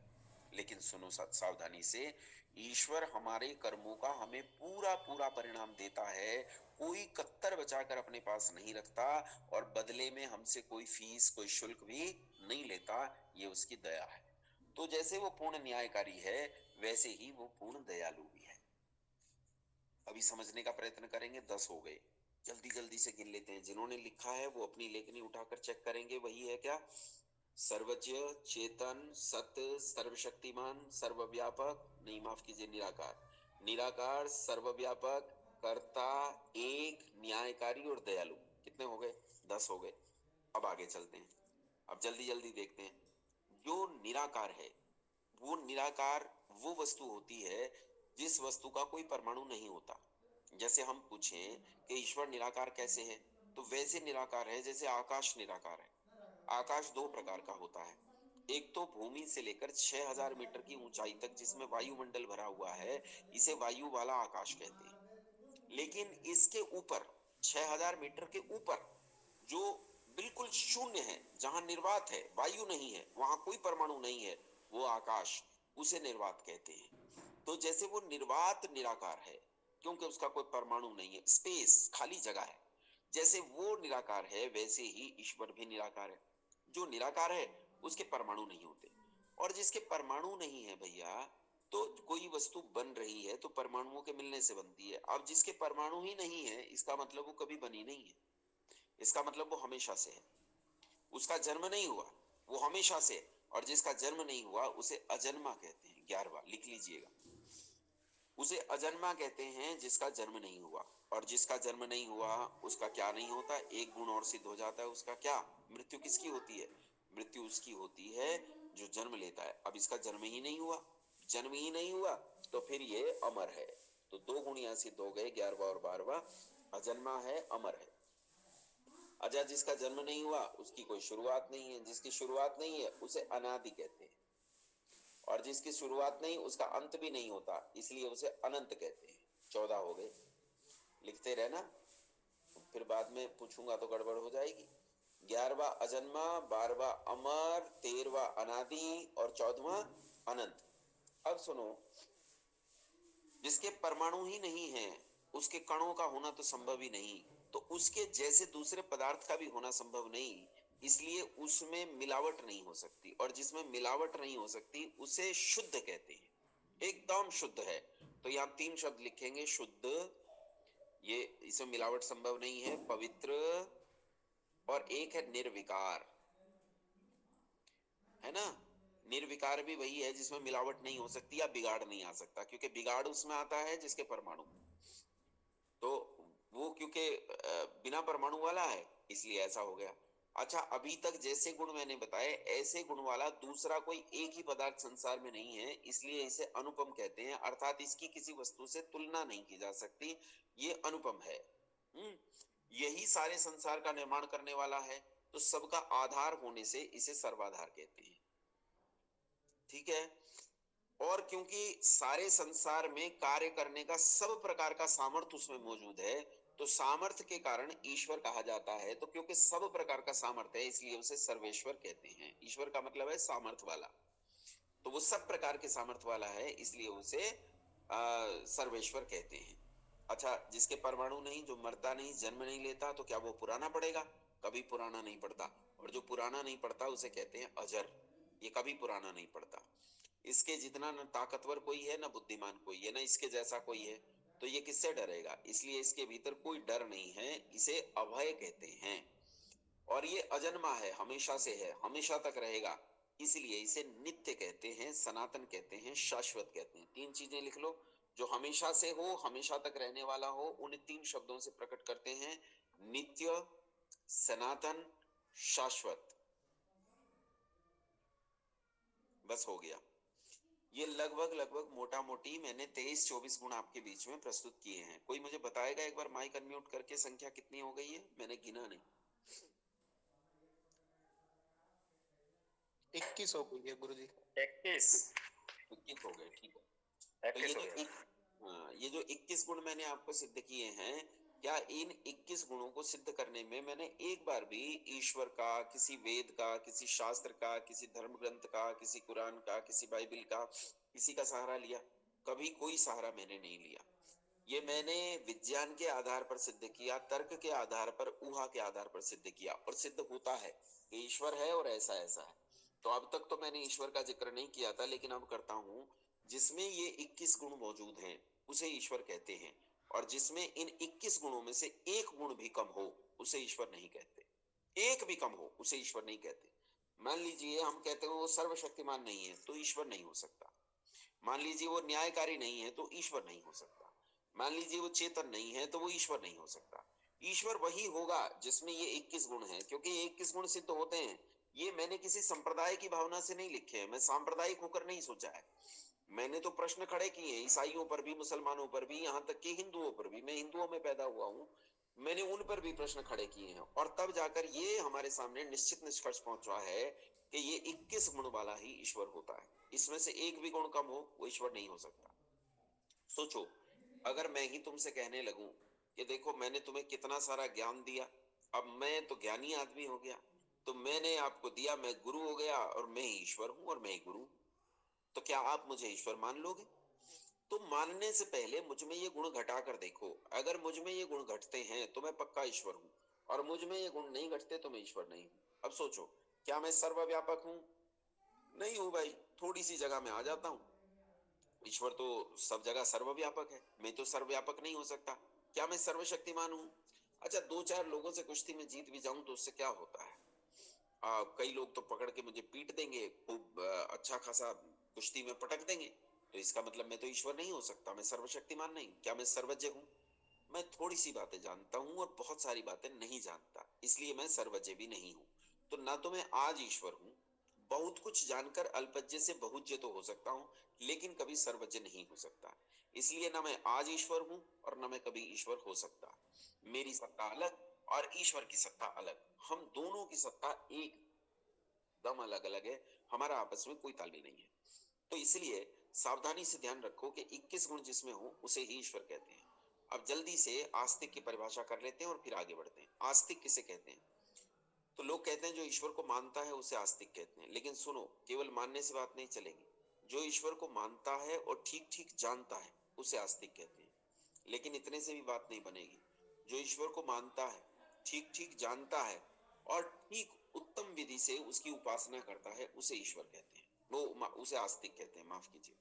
लेकिन सुनो सावधानी से, ईश्वर हमारे कर्मों का हमें पूरा पूरा परिणाम देता है, कोई कत्तर बचाकर अपने पास नहीं रखता, और बदले में हमसे कोई फीस कोई शुल्क भी नहीं लेता, ये उसकी दया है। तो जैसे वो पूर्ण न्यायकारी है, वैसे ही वो पूर्ण दयालु भी है। अभी समझने का प्रयत्न करेंगे। 10 हो गए, जल्दी जल्दी से गिन लेते हैं। जिन्होंने लिखा है वो अपनी लेखनी उठाकर चेक करेंगे। वही है क्या? सर्वज्ञ, चेतन, सत्य, सर्वशक्तिमान, सर्वव्यापक, नहीं माफ कीजिए, निराकार। निराकार, सर्वव्यापक, कर्ता, एक, न्यायकारी और दयालु। कितने हो गए? 10 हो गए। अब आगे चलते हैं, अब जल्दी जल्दी देखते हैं। जो निराकार है, वो निराकार वो वस्तु होती है जिस वस्तु का कोई परमाणु नहीं होता। जैसे हम पूछें कि ईश्वर निराकार कैसे है, तो वैसे निराकार है जैसे आकाश निराकार है। आकाश दो प्रकार का होता है, एक तो भूमि से लेकर 6000 मीटर की ऊंचाई तक जिसमें वायुमंडल भरा हुआ है, इसे वायु वाला आकाश कहते हैं। लेकिन इसके ऊपर 6000 मीटर के ऊपर जो बिल्कुल शून्य है, जहां निर्वात है, वायु नहीं है, वहां कोई परमाणु नहीं है, वो आकाश, उसे निर्वात कहते हैं। तो जैसे वो निर्वात निराकार है क्योंकि उसका कोई परमाणु नहीं है, स्पेस खाली जगह है, जैसे वो निराकार है वैसे ही ईश्वर भी निराकार है। जो निराकार है उसके परमाणु नहीं होते, और जिसके परमाणु नहीं है भैया, तो कोई वस्तु बन रही है तो परमाणुओं के मिलने से बनती है। अब जिसके परमाणु ही नहीं है, इसका मतलब वो कभी बनी नहीं है, इसका मतलब वो हमेशा से है, उसका जन्म नहीं हुआ, वो हमेशा से है। और जिसका जन्म नहीं हुआ उसे अजन्मा कहते हैं। 11वां लिख लीजिएगा, उसे अजन्मा कहते हैं जिसका जन्म नहीं हुआ। और जिसका जन्म नहीं हुआ उसका क्या नहीं होता? एक गुण और सिद्ध हो जाता है, उसका क्या? मृत्यु किसकी होती है? मृत्यु उसकी होती है जो जन्म लेता है। अब इसका जन्म ही नहीं हुआ, जन्म ही नहीं हुआ, तो फिर ये अमर है। तो 2 गुण यहां सिद्ध हो गए, 11वां और 12वां। अजन्मा है, अमर है। अजय जिसका जन्म नहीं हुआ उसकी कोई शुरुआत नहीं है, जिसकी शुरुआत नहीं है उसे अनादि कहते हैं, और जिसकी शुरुआत नहीं उसका अंत भी नहीं होता, इसलिए उसे अनंत कहते हैं। 14 हो गए, लिखते रहना, फिर बाद में पूछूंगा तो गड़बड़ हो जाएगी। 11वां अजन्मा, 12वां अमर, 13वां अनादि और 14वां अनंत। अब सुनो, जिसके परमाणु ही नहीं है उसके कणों का होना तो संभव ही नहीं, तो उसके जैसे दूसरे पदार्थ का भी होना संभव नहीं, इसलिए उसमें मिलावट नहीं हो सकती, और जिसमें मिलावट नहीं हो सकती उसे शुद्ध कहते हैं, एकदम शुद्ध है। तो यहाँ 3 शब्द लिखेंगे, शुद्ध, ये इसमें मिलावट संभव नहीं है, पवित्र, और एक है निर्विकार, है ना? निर्विकार भी वही है जिसमें मिलावट नहीं हो सकती या बिगाड़ नहीं आ सकता, क्योंकि बिगाड़ उसमें आता है जिसके परमाणु, तो वो क्योंकि बिना परमाणु वाला है इसलिए ऐसा हो गया। अच्छा, अभी तक जैसे गुण मैंने बताए ऐसे गुण वाला दूसरा कोई एक ही पदार्थ संसार में नहीं है, इसलिए इसे अनुपम कहते हैं, अर्थात इसकी किसी वस्तु से तुलना नहीं की जा सकती, ये अनुपम है। यही सारे संसार का निर्माण करने वाला है, तो सबका आधार होने से इसे सर्वाधार कहते हैं। ठीक है? और क्योंकि सारे संसार में कार्य करने का सब प्रकार का सामर्थ्य उसमें मौजूद है, तो सामर्थ्य के कारण ईश्वर कहा जाता है। तो क्योंकि सब प्रकार का सामर्थ्य है इसलिए उसे सर्वेश्वर कहते हैं। ईश्वर का मतलब है सामर्थ्य वाला, तो वो सब प्रकार के सामर्थ्य वाला है इसलिए उसे सर्वेश्वर कहते हैं। अच्छा, जिसके परमाणु नहीं, जो मरता नहीं, जन्म नहीं लेता, तो क्या वो पुराना पड़ेगा? कभी पुराना नहीं पड़ता। और जो पुराना नहीं पड़ता उसे कहते हैं अजर, ये कभी पुराना नहीं पड़ता। इसके जितना न ताकतवर कोई है, न बुद्धिमान कोई है, न इसके जैसा कोई है, तो ये किससे डरेगा? इसलिए इसके भीतर कोई डर नहीं है, इसे अभय कहते हैं। और ये अजन्मा है, हमेशा से है, हमेशा तक रहेगा, इसलिए इसे नित्य कहते हैं, सनातन कहते हैं, शाश्वत कहते हैं। तीन चीजें लिख लो, जो हमेशा से हो, हमेशा तक रहने वाला हो, उन तीन शब्दों से प्रकट करते हैं, नित्य, सनातन, शाश्वत। बस हो गया। ये लगभग मोटा मोटी मैंने 23-24 गुण आपके बीच में प्रस्तुत किए हैं। कोई मुझे बताएगा एक बार माइक अनम्यूट करके संख्या कितनी हो गई है? मैंने गिना नहीं। 21 हो गई है गुरुजी। 21 हो गए, ठीक है। तो ये जो 21 गुण मैंने आपको सिद्ध किए हैं, क्या इन 21 गुणों को सिद्ध करने में मैंने एक बार भी ईश्वर का, किसी वेद का, किसी शास्त्र का, किसी धर्म ग्रंथ का, किसी कुरान का, किसी बाइबल का, किसी का सहारा लिया? कभी कोई सहारा मैंने नहीं लिया। ये मैंने विज्ञान के आधार पर सिद्ध किया, तर्क के आधार पर, ऊहा के आधार पर सिद्ध किया, और सिद्ध होता है कि ईश्वर है और ऐसा ऐसा है। तो अब तक तो मैंने ईश्वर का जिक्र नहीं किया था, लेकिन अब करता हूं। जिसमें ये 21 गुण मौजूद हैं उसे ईश्वर कहते हैं, और जिसमें इन 21 गुणों में से एक गुण भी कम हो उसे ईश्वर नहीं कहते। एक भी कम हो उसे ईश्वर नहीं कहते। मान लीजिए हम कहते हैं वो सर्वशक्तिमान नहीं है, तो ईश्वर नहीं हो सकता। मान लीजिए वो न्यायकारी नहीं है, तो ईश्वर नहीं हो सकता। मान लीजिए वो चेतन नहीं है, तो वो ईश्वर नहीं हो सकता। ईश्वर वही होगा जिसमें ये 21 गुण हैं, क्योंकि ये 21 गुण सिद्ध होते हैं। ये मैंने किसी संप्रदाय की भावना से नहीं लिखे हैं, मैं सांप्रदायिक होकर नहीं सोचा है। मैंने तो प्रश्न खड़े किए हैं, ईसाइयों पर भी, मुसलमानों पर भी, यहाँ तक कि हिंदुओं पर भी। मैं हिंदुओं में पैदा हुआ हूँ, मैंने उन पर भी प्रश्न खड़े किए हैं, और तब जाकर ये हमारे सामने निश्चित निष्कर्ष पहुंचा है कि ये 21 गुण वाला ही ईश्वर होता है। इसमें से एक भी गुण कम हो वो ईश्वर नहीं हो सकता। सोचो, अगर मैं ही तुमसे कहने लगूं कि देखो मैंने तुम्हें कितना सारा ज्ञान दिया, अब मैं तो ज्ञानी आदमी हो गया, तो मैंने आपको दिया, मैं गुरु हो गया, और मैं ईश्वर हूं और मैं ही गुरु, तो क्या आप मुझे ईश्वर मान लोगे? तो मानने से पहले मुझ में ये गुण घटा कर देखो। अगर मुझ में ये गुण घटते हैं तो मैं पक्का ईश्वर हूं, और मुझ में ये गुण नहीं घटते तो मैं ईश्वर नहीं हूं। अब सोचो, क्या मैं सर्वव्यापक हूं? नहीं हूं भाई, थोड़ी सी जगह में आ जाता हूं। ईश्वर तो सब जगह सर्वव्यापक है, मैं तो सर्वव्यापक नहीं हो सकता। क्या मैं सर्वशक्तिमान हूं? अच्छा, 2-4 लोगों से कुश्ती में जीत भी जाऊं तो उससे क्या होता है? कई लोग तो पकड़ के मुझे पीट देंगे, खूब अच्छा खासा कुश्ती में पटक देंगे, तो इसका मतलब मैं तो ईश्वर नहीं हो सकता, मैं सर्वशक्तिमान नहीं। क्या मैं सर्वज्ञ हूँ? मैं थोड़ी सी बातें जानता हूँ और बहुत सारी बातें नहीं जानता, इसलिए मैं सर्वज्ञ भी नहीं हूँ। तो ना तो मैं आज ईश्वर हूँ, बहुत कुछ जानकर अल्पज्ञ से बहुज्ञ तो हो सकता हूँ, लेकिन कभी सर्वज्ञ नहीं हो सकता। इसलिए ना मैं आज ईश्वर हूँ और ना मैं कभी ईश्वर हो सकता। मेरी सत्ता अलग और ईश्वर की सत्ता अलग, हम दोनों की सत्ता एकदम अलग अलग है, हमारा आपस में कोई तालमेल नहीं है। तो इसलिए सावधानी से ध्यान रखो कि 21 गुण जिसमें हो उसे ही ईश्वर कहते हैं। अब जल्दी से आस्तिक की परिभाषा कर लेते हैं और फिर आगे बढ़ते हैं। आस्तिक किसे कहते हैं? तो लोग कहते हैं जो ईश्वर को मानता है उसे आस्तिक कहते हैं, लेकिन सुनो, केवल मानने से बात नहीं चलेगी। जो ईश्वर को मानता है और ठीक ठीक जानता है उसे आस्तिक कहते हैं, लेकिन इतने से भी बात नहीं बनेगी। जो ईश्वर को मानता है, ठीक ठीक जानता है और ठीक उत्तम विधि से उसकी उपासना करता है उसे ईश्वर कहते हैं, वो उसे आस्तिक कहते हैं, माफ कीजिए।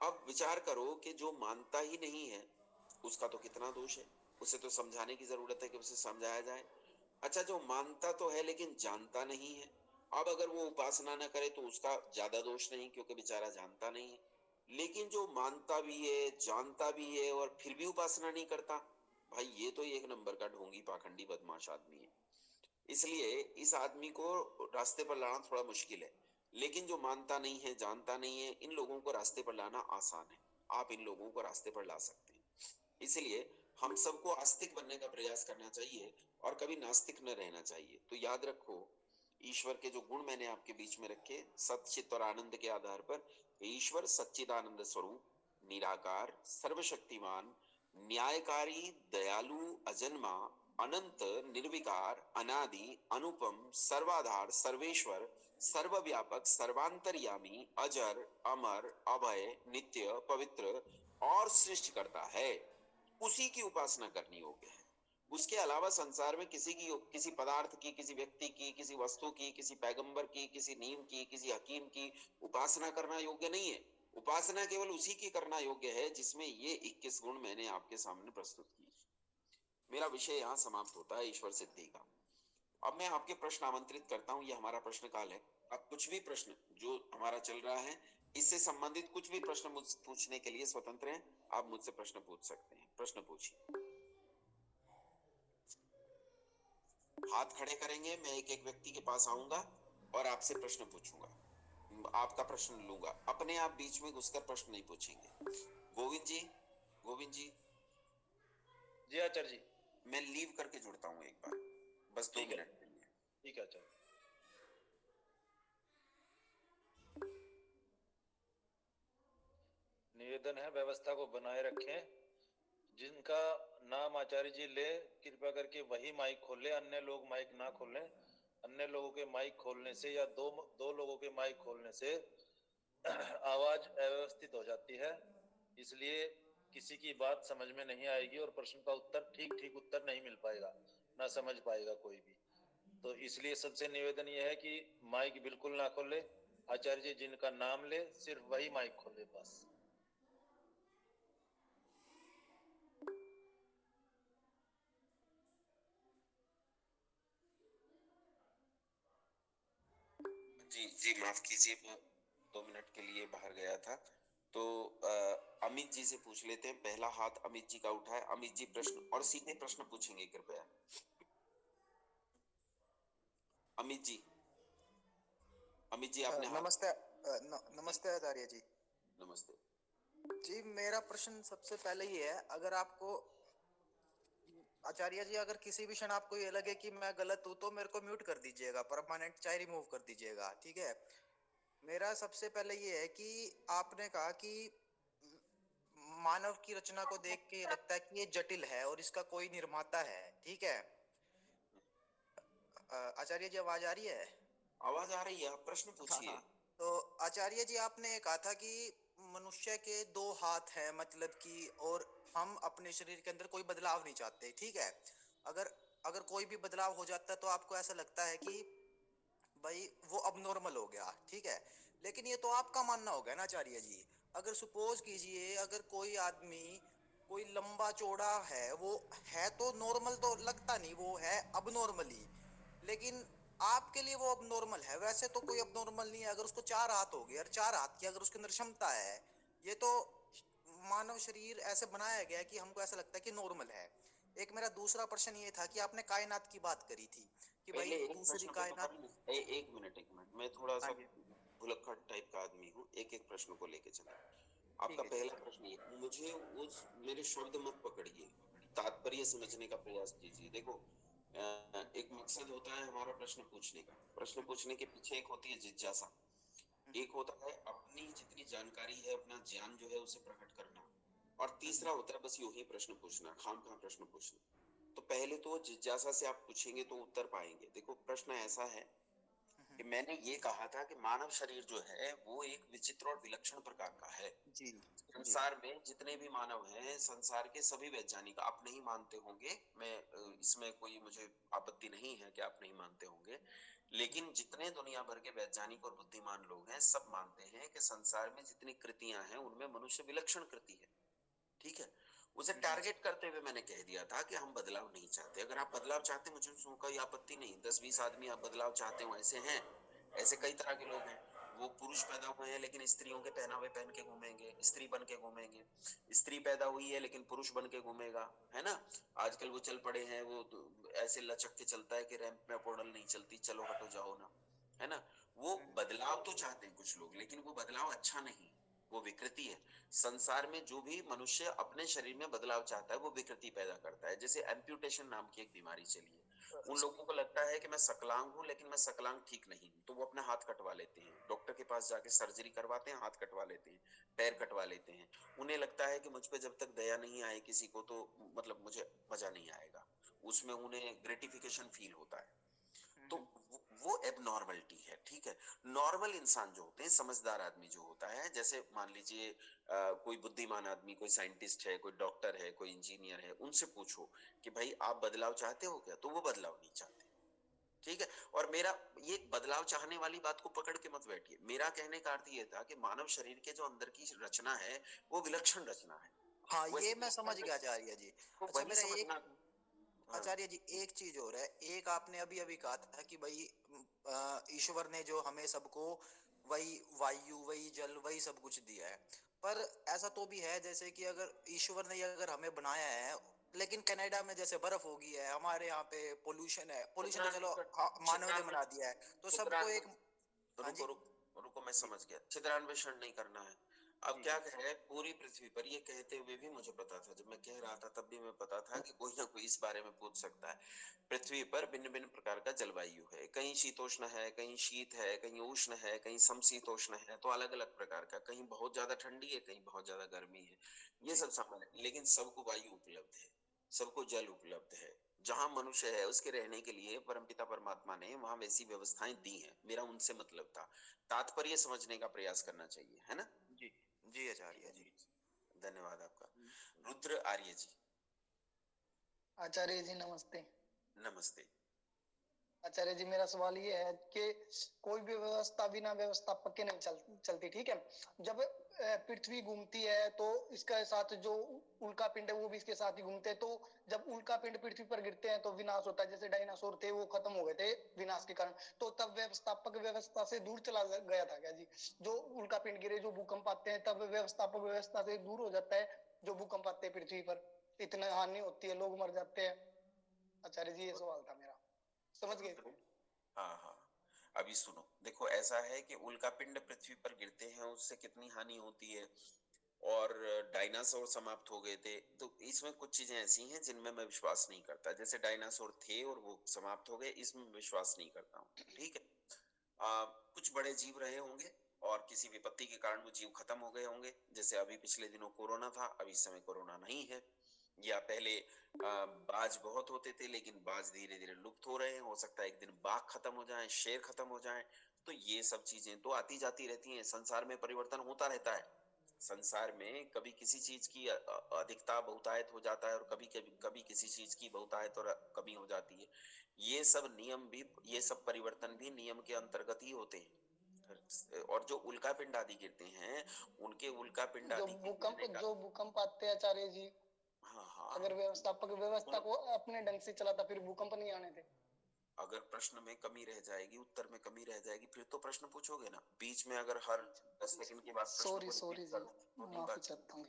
अब विचार करो कि जो मानता ही नहीं है उसका तो कितना दोष है, उसे तो समझाने की जरूरत है कि उसे समझाया जाए। अच्छा, जो मानता तो है लेकिन जानता नहीं है, अब अगर वो उपासना न करे तो उसका ज्यादा दोष नहीं, क्योंकि बेचारा जानता नहीं है। लेकिन जो मानता भी है, जानता भी है और फिर भी उपासना नहीं करता, भाई ये तो एक नंबर का ढोंगी पाखंडी बदमाश आदमी है। इसलिए इस आदमी को रास्ते पर लाना थोड़ा मुश्किल है, लेकिन जो मानता नहीं है, जानता नहीं है, इन लोगों को रास्ते पर लाना आसान है। आप इन लोगों को रास्ते पर ला सकते हैं। इसलिए हम सबको आस्तिक बनने का प्रयास करना चाहिए और कभी नास्तिक न रहना चाहिए। तो याद रखो, ईश्वर के जो गुण मैंने आपके बीच में रखे, सच्चित और आनंद के आधार पर, ईश्वर सच्चिदानंद स्वरूप, निराकार, सर्वशक्तिमान, न्यायकारी, दयालु, अजन्मा, अनंत, निर्विकार, अनादि, अनुपम, सर्वाधार, सर्वेश्वर, सर्वव्यापक, सर्वांतर्यामी, अजर, अमर, अभय, नित्य, पवित्र और सृष्टिकर्ता है, उसी की उपासना करनी योग्य है। उसके अलावा संसार में किसी पदार्थ की, किसी व्यक्ति की, किसी वस्तु की, किसी पैगंबर की, किसी नीम की, किसी हकीम की उपासना करना योग्य नहीं है। उपासना केवल उसी की करना योग्य है जिसमें ये 21 गुण मैंने आपके सामने प्रस्तुत किए। मेरा विषय यहाँ समाप्त होता है ईश्वर सिद्धि का। अब मैं आपके प्रश्न आमंत्रित करता हूँ, ये हमारा प्रश्न काल है। अब कुछ भी प्रश्न जो हमारा चल रहा है इससे संबंधित कुछ भी प्रश्न मुझसे पूछने के लिए स्वतंत्र हैं। आप मुझसे प्रश्न पूछ सकते हैं। प्रश्न पूछिए। हाथ खड़े करेंगे, मैं एक एक व्यक्ति के पास आऊंगा और आपसे प्रश्न पूछूंगा, आपका प्रश्न लूंगा। अपने आप बीच में घुसकर प्रश्न नहीं पूछेंगे। गोविंद जी, गोविंद जी। जी आचार्य जी। मैं लीव करके जुड़ता हूँ एक बार, बस 2 मिनट के लिए। ठीक है आचार्य। निवेदन है व्यवस्था को बनाए रखें। जिनका नाम आचार्य जी ले कृपया करके वही माइक खोले, अन्य लोग माइक ना खोलें। अन्य लोगों के माइक खोलने से या दो लोगों के माइक खोलने से आवाज अव्यवस्थित हो जाती है, इसलिए किसी की बात समझ में नहीं आएगी और प्रश्न का उत्तर ठीक उत्तर नहीं मिल पाएगा, ना समझ पाएगा कोई भी। तो इसलिए सबसे निवेदन यह है कि माइक बिल्कुल ना खोले। आचार्य जी जिनका नाम ले सिर्फ वही माइक खोले बस। जी जी, माफ कीजिए, मैं 2 मिनट के लिए बाहर गया था। तो अमित जी से पूछ लेते हैं। पहला हाथ अमित जी का उठा है। अमित जी प्रश्न और सीधे प्रश्न पूछेंगे कृपया। अमित जी, अमित जी आपने नमस्ते। नमस्ते आचार्य जी। नमस्ते जी, मेरा प्रश्न सबसे पहले ये है, अगर आपको आचार्य जी अगर किसी भी क्षण आपको ये लगे कि मैं गलत हूं तो मेरे को म्यूट कर दीजिएगा, परमानेंट चाहे रिमूव कर दीजिएगा, ठीक है। मेरा सबसे पहले ये है कि आपने कहा कि मानव की रचना को देख के लगता है कि ये जटिल है और इसका कोई निर्माता है, ठीक है। आचार्य जी आवाज आ रही है? आवाज आ रही है, आप प्रश्न पूछिए। हाँ। तो आचार्य जी आपने कहा था कि मनुष्य के 2 हाथ हैं, मतलब कि, और हम अपने शरीर के अंदर कोई बदलाव नहीं चाहते, ठीक है। अगर अगर कोई भी बदलाव हो जाता है तो आपको ऐसा लगता है कि भाई वो अब नॉर्मल हो गया, ठीक है। लेकिन ये तो आपका मानना हो गया ना आचार्य जी। अगर सपोज कीजिए अगर कोई आदमी कोई लंबा चौड़ा है, वो है तो नॉर्मल तो लगता नहीं, वो है अब नॉर्मली, लेकिन आपके लिए वो अब नॉर्मल है। वैसे तो कोई अब नॉर्मल नहीं है। अगर उसको 4 हाथ हो गए और 4 हाथ की अगर उसके अंदर क्षमता है, ये तो मानव शरीर ऐसे बनाया गया है कि हमको ऐसा लगता है कि नॉर्मल है। एक मेरा दूसरा प्रश्न ये था कि आपने कायनात की बात करी थी कि भाई पहले एक दूसरी प्रश्न को तो कर कायनात। लूं। एक मिनट, मैं थोड़ा हाँ सा जी। भुलक्कड़ टाइप का आदमी हूँ। एक एक प्रश्न को लेके चले। आपका ठीक है जी। पहला प्रश्न ये, मुझे उस मेरे शब्द मत पकड़िए, तात्पर्य समझने का प्रयास कीजिए। देखो, एक मकसद होता है हमारा प्रश्न पूछने का। प्रश्न पूछने के पीछे एक होती है जिज्ञासा, एक होता है अपनी जितनी जानकारी है, अपना ज्ञान जो है उसे प्रकट करना, और तीसरा होता है बस यूं ही प्रश्न पूछना, खामखा प्रश्न पूछना। तो पहले तो जिज्ञासा से आप पूछेंगे तो उत्तर पाएंगे। देखो, प्रश्न ऐसा है कि मैंने ये कहा था कि मानव शरीर जो है वो एक विचित्र और विलक्षण प्रकार का है। जी जी। संसार में जितने भी मानव हैं, संसार के सभी वैज्ञानिक, आप नहीं मानते होंगे, मैं इसमें कोई मुझे आपत्ति नहीं है कि आप नहीं मानते होंगे, लेकिन जितने दुनिया भर के वैज्ञानिक और बुद्धिमान लोग हैं सब मानते हैं कि संसार में जितनी कृतियां हैं उनमें मनुष्य विलक्षण कृति है, ठीक है। उसे टारगेट करते हुए मैंने कह दिया था कि हम बदलाव नहीं चाहते। अगर आप बदलाव चाहते हैं, मुझे उसमें कोई आपत्ति नहीं। 10-20 आदमी आप बदलाव चाहते हो, ऐसे हैं, ऐसे कई तरह के लोग हैं। वो पुरुष पैदा हुए हैं लेकिन स्त्रियों के पहनावे पहन के घूमेंगे, स्त्री बन के घूमेंगे। स्त्री पैदा हुई है लेकिन पुरुष बन के घूमेगा, है ना। आजकल वो चल पड़े हैं, वो तो ऐसे लचक के चलता है कि रैंप में पोर्टल नहीं चलती, चलो हटो जाओ ना, है ना। वो बदलाव तो चाहते हैं कुछ लोग, लेकिन वो बदलाव अच्छा नहीं, वो विकृति है। संसार में जो भी मनुष्य अपने शरीर में बदलाव चाहता है वो विकृति पैदा करता है। जैसे एम्प्यूटेशन नाम की एक बीमारी चली है, उन लोगों को लगता है कि मैं सकलांग हूँ, लेकिन मैं सकलांग ठीक नहीं हूँ, तो वो अपना हाथ कटवा लेते हैं, डॉक्टर के पास जाके सर्जरी करवाते हैं, हाथ कटवा लेते हैं, पैर कटवा लेते हैं। उन्हें लगता है कि मुझ पे जब तक दया नहीं आए किसी को, तो मतलब मुझे मजा नहीं आएगा, उसमें उन्हें ग्रेटिफिकेशन फील होता है। तो वो एबनॉर्मलिटी है, ठीक है। नॉर्मल इंसान जो होते हैं, समझदार आदमी जो होता है, जैसे मान लीजिए कोई बुद्धिमान आदमी, कोई साइंटिस्ट है, कोई डॉक्टर है, कोई इंजीनियर है, उनसे पूछो कि भाई आप बदलाव चाहते हो क्या, तो वो बदलाव नहीं चाहते, ठीक है। और मेरा ये बदलाव चाहने वाली बात को पकड़ के मत बैठिए, मेरा कहने का अर्थ ये था कि मानव शरीर के जो अंदर की रचना है वो विलक्षण रचना है। हाँ, ये वैसे मैं समझ गया आचार्य जी। तो अच्छा, वही मेरा एक, समझना। हाँ, आचार्य जी एक चीज और है। एक आपने अभी अभी कहा था कि भाई ईश्वर ने जो हमें सबको वही वायु, वही जल, वही सब कुछ दिया है। पर ऐसा तो भी है जैसे कि अगर ईश्वर ने अगर हमें बनाया है, लेकिन कनाडा में जैसे बर्फ हो गई है, हमारे यहाँ पे पोल्यूशन है, पोल्यूशन तो चलो हाँ, मानव ने बना दिया है, तो सबको एक। हाँ रुको जी। रुको रुको, मैं जी समझ गया, छिद्रान्वेषण नहीं करना है। अब जी क्या जी है, पूरी पृथ्वी पर, ये कहते हुए भी मुझे पता था, जब मैं कह रहा था तब भी मैं पता था कि कोई ना कोई इस बारे में पूछ सकता है। पृथ्वी पर भिन्न भिन्न प्रकार का जलवायु है, कहीं शीतोष्ण है, कहीं शीत है, कहीं उष्ण है, कहीं समशीतोष्ण है, तो अलग अलग प्रकार का, कहीं बहुत ज्यादा ठंडी है, कहीं बहुत ज्यादा गर्मी है, ये जी सब सामान्य है। लेकिन सबको वायु उपलब्ध है, सबको जल उपलब्ध है। जहां मनुष्य है उसके रहने के लिए परमपिता परमात्मा ने वहां वैसी व्यवस्थाएं दी हैं, मेरा उनसे मतलब था। तात्पर्य समझने का प्रयास करना चाहिए, है ना। जी जी आचार्य जी। धन्यवाद आपका। रुद्र आर्य जी, आचार्य जी नमस्ते। नमस्ते। आचार्य जी मेरा सवाल ये है कि कोई भी व्यवस्था बिना व्यवस्थापक के नहीं चलती, ठीक है। जब पृथ्वी घूमती है तो इसके साथ जो उल्का पिंड है वो भी इसके साथ ही घूमते हैं, तो जब उल्का पिंड पृथ्वी पर गिरते हैं तो विनाश होता है। जैसे डायनासोर थे वो खत्म हो गए थे विनाश के कारण, तो तब व्यवस्थापक व्यवस्था से दूर चला गया था क्या जी? जो उल्का पिंड गिरे, जो भूकंप आते हैं, तब व्यवस्थापक व्यवस्था से दूर हो जाता है। जो भूकंप आते हैं पृथ्वी पर, इतनी हानि होती है, लोग मर जाते हैं। आचार्य जी ये सवाल था मेरा, समझ गए? हाँ हाँ, अभी सुनो, देखो ऐसा है कि उल्का पिंड पृथ्वी पर गिरते हैं, उससे कितनी हानि होती है, और डायनासोर समाप्त हो गए थे, तो इसमें कुछ चीजें ऐसी हैं जिनमें मैं विश्वास नहीं करता। जैसे डायनासोर थे और वो समाप्त हो गए, इसमें विश्वास नहीं करता हूँ, ठीक है। कुछ बड़े जीव रहे होंगे और किसी विपत्ति के कारण वो जीव खत्म हो गए होंगे, जैसे अभी पिछले दिनों कोरोना था, अभी इस समय कोरोना नहीं है। या पहले बाज बहुत होते थे, लेकिन बाज धीरे धीरे लुप्त हो रहे हैं, हो सकता है एक दिन बाघ खत्म हो जाए, शेर खत्म हो जाए। तो ये सब चीजें तो आती जाती रहती हैं, संसार में परिवर्तन होता रहता है। संसार में कभी किसी चीज की अधिकता बहुतायत हो जाता है, और कभी कभी कभी किसी चीज की बहुतायत और कमी हो जाती है। ये सब नियम भी, ये सब परिवर्तन भी नियम के अंतर्गत ही होते हैं। और जो उल्का पिंड आदि गिरते हैं, उनके उल्का पिंड आदि के गिरने का, जो भूकंप आते हैं आचार्य जी, हाँ हाँ, अगर व्यवस्थापक व्यवस्था को अपने ढंग से चलाता फिर भूकंप नहीं आने थे। अगर प्रश्न में कमी रह जाएगी, उत्तर में कमी रह जाएगी, फिर तो प्रश्न पूछोगे ना। बीच में अगर हर 10 सेकंड के बाद प्रश्न सॉरी को सॉरी रिपीट जी, करना तो नहीं माफी बात। चाहता हूँ।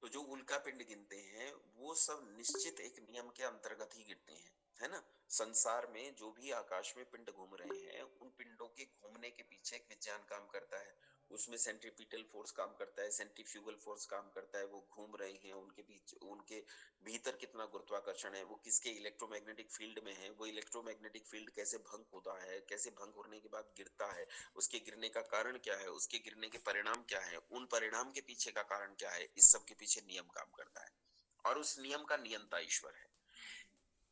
तो जो उल्का पिंड गिनते हैं वो सब निश्चित एक नियम के अंतर्गत ही गिरते हैं, है ना। संसार में जो भी आकाश में पिंड घूम रहे हैं, उन पिंडों के घूमने के पीछे एक विज्ञान काम करता है। उसमें सेंट्रीपिटल फोर्स काम करता है, सेंट्रीफ्यूगल फोर्स काम करता है। वो घूम रहे हैं, उनके बीच, उनके भीतर कितना गुरुत्वाकर्षण है, वो किसके इलेक्ट्रोमैग्नेटिक फील्ड में है, वो इलेक्ट्रोमैग्नेटिक फील्ड कैसे भंग होता है, कैसे भंग होने के बाद गिरता है, उसके गिरने का कारण क्या है, उसके गिरने के परिणाम क्या है, उन परिणाम के पीछे का कारण क्या है, इस सब के पीछे नियम काम करता है। और उस नियम का नियंता ईश्वर है।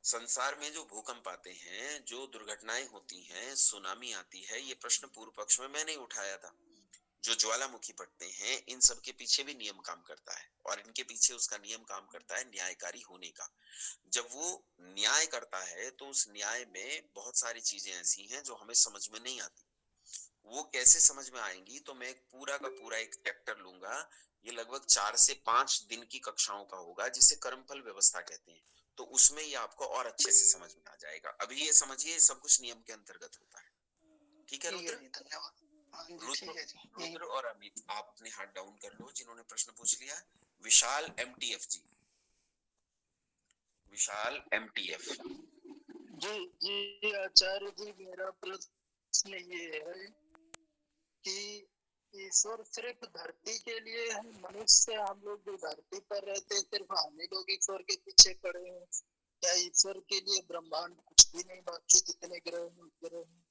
संसार में जो भूकंप आते हैं, जो दुर्घटनाएं होती हैं, सुनामी आती है, ये प्रश्न पूर्व पक्ष में मैंने उठाया था। जो ज्वालामुखी फटते हैं, इन सब के पीछे भी नियम काम करता है, और इनके पीछे उसका नियम काम करता है न्यायकारी होने का। जब वो न्याय करता है तो उस न्याय में बहुत सारी चीजें ऐसी हैं जो हमें समझ में नहीं आती। वो कैसे समझ में आएंगी, तो मैं एक पूरा का पूरा एक चैप्टर लूंगा। ये लगभग 4 से 5 दिन की कक्षाओं का होगा, जिसे कर्मफल व्यवस्था कहते हैं। तो उसमें ये आपको और अच्छे से समझ में आ जाएगा। अभी ये समझिए सब कुछ नियम के अंतर्गत होता है, ठीक है। ठीक है रुद्र, जी, धन्यवाद। हाँ जी रुद्र, ठीक है जी, यही। रुद्र और अमित, आप अपने हाथ डाउन कर लो जिन्होंने प्रश्न पूछ लिया। विशाल एमटीएफ जी, विशाल एमटीएफ। जी जी आचार्य जी, मेरा प्रश्न ये है कि ईश्वर सिर्फ धरती के लिए है? मनुष्य हम लोग जो धरती पर रहते हैं सिर्फ हम ही लोग ईश्वर के पीछे पड़े हैं, क्या ईश्वर के लिए ब्रह्मांड कुछ भी नहीं, बाकी कितने ग्रह हैं, उपग्रह हैं?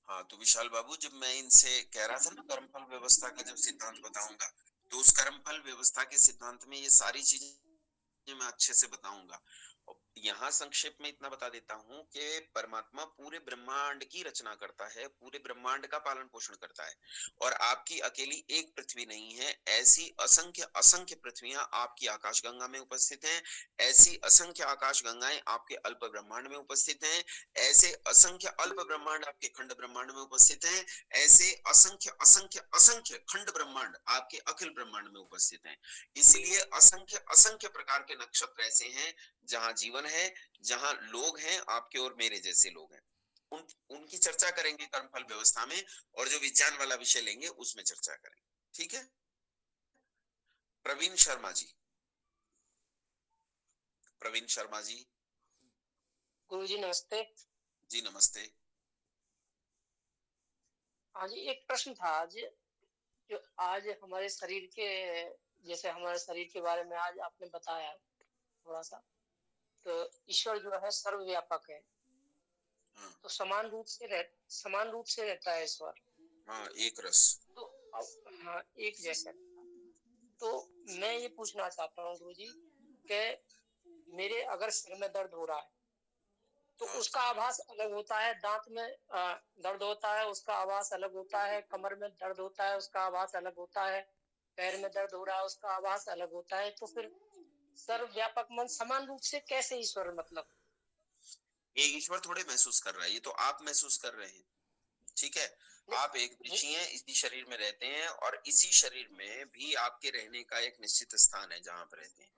हाँ, तो विशाल बाबू, जब मैं इनसे कह रहा था ना कर्मफल व्यवस्था का जब सिद्धांत बताऊंगा, तो उस कर्मफल व्यवस्था के सिद्धांत में ये सारी चीजें मैं अच्छे से बताऊंगा। यहाँ संक्षेप में इतना बता देता हूँ कि परमात्मा पूरे ब्रह्मांड की रचना करता है, पूरे ब्रह्मांड का पालन पोषण करता है, और आपकी अकेली एक पृथ्वी नहीं है, ऐसी असंख्य असंख्य पृथ्वियां आपकी आकाश गंगा में उपस्थित हैं, ऐसी असंख्य आकाश गंगाएं आपके अल्प ब्रह्मांड में उपस्थित हैं, ऐसे असंख्य अल्प ब्रह्मांड आपके खंड ब्रह्मांड में उपस्थित हैं, ऐसे असंख्य असंख्य असंख्य खंड ब्रह्मांड आपके अखिल ब्रह्मांड में उपस्थित हैं। इसलिए असंख्य असंख्य प्रकार के नक्षत्र ऐसे हैं जहां जीवन है, जहां लोग हैं, आपके और मेरे जैसे लोग हैं। उनकी चर्चा करेंगे कर्मफल व्यवस्था में, और जो विज्ञान वाला विषय लेंगे उसमें चर्चा करेंगे। ठीक है। प्रवीण शर्मा जी, प्रवीण शर्मा जी। गुरुजी नमस्ते। जी नमस्ते। आज एक प्रश्न था, आज जो आज हमारे शरीर के, जैसे हमारे शरीर के बारे में आज आपने बताया थोड़ा सा, तो ईश्वर जो है सर्वव्यापक है। हाँ। तो समान रूप से रहता है ईश्वर। हाँ, एक रस। तो हाँ, एक जैसा। तो मैं ये पूछना चाहता हूँ गुरुजी कि मेरे अगर सिर में दर्द हो रहा है तो उसका आभास अलग होता है, दांत में दर्द होता है उसका आभास अलग होता है, कमर में दर्द होता है उसका आभास अलग होता है, पैर में दर्द हो रहा है उसका आभास अलग होता है। तो फिर सर्वव्यापक मन समान रूप से कैसे ईश्वर, मतलब ये ईश्वर थोड़े महसूस कर रहा है, ये तो आप महसूस कर रहे हैं। ठीक है। आप एक ऋषि हैं, इसी शरीर में रहते हैं, और इसी शरीर में भी आपके रहने का एक निश्चित स्थान है जहां आप रहते हैं।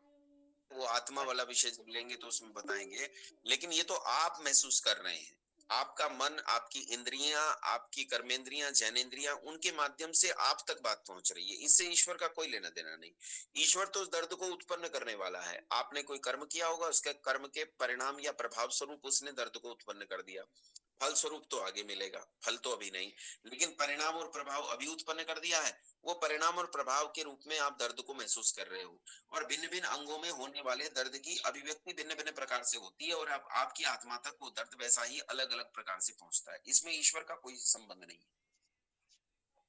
वो आत्मा वाला विषय जब लेंगे तो उसमें बताएंगे, लेकिन ये तो आप महसूस कर रहे हैं। आपका मन, आपकी इंद्रियां, आपकी कर्मेंद्रियां, ज्ञानेंद्रियां, उनके माध्यम से आप तक बात पहुंच रही है। इससे ईश्वर का कोई लेना देना नहीं। ईश्वर तो उस दर्द को उत्पन्न करने वाला है। आपने कोई कर्म किया होगा, उसके कर्म के परिणाम या प्रभाव स्वरूप उसने दर्द को उत्पन्न कर दिया। फल स्वरूप तो आगे मिलेगा, फल तो अभी नहीं, लेकिन परिणाम और प्रभाव अभी उत्पन्न कर दिया है। वो परिणाम और प्रभाव के रूप में आप दर्द को महसूस कर रहे हो, और भिन्न भिन्न अंगों में होने वाले दर्द की अभिव्यक्ति भिन्न भिन्न प्रकार से होती है, और आपकी आत्मा तक वो दर्द वैसा ही अलग अलग प्रकार से पहुंचता है। इसमें ईश्वर का कोई संबंध नहीं है।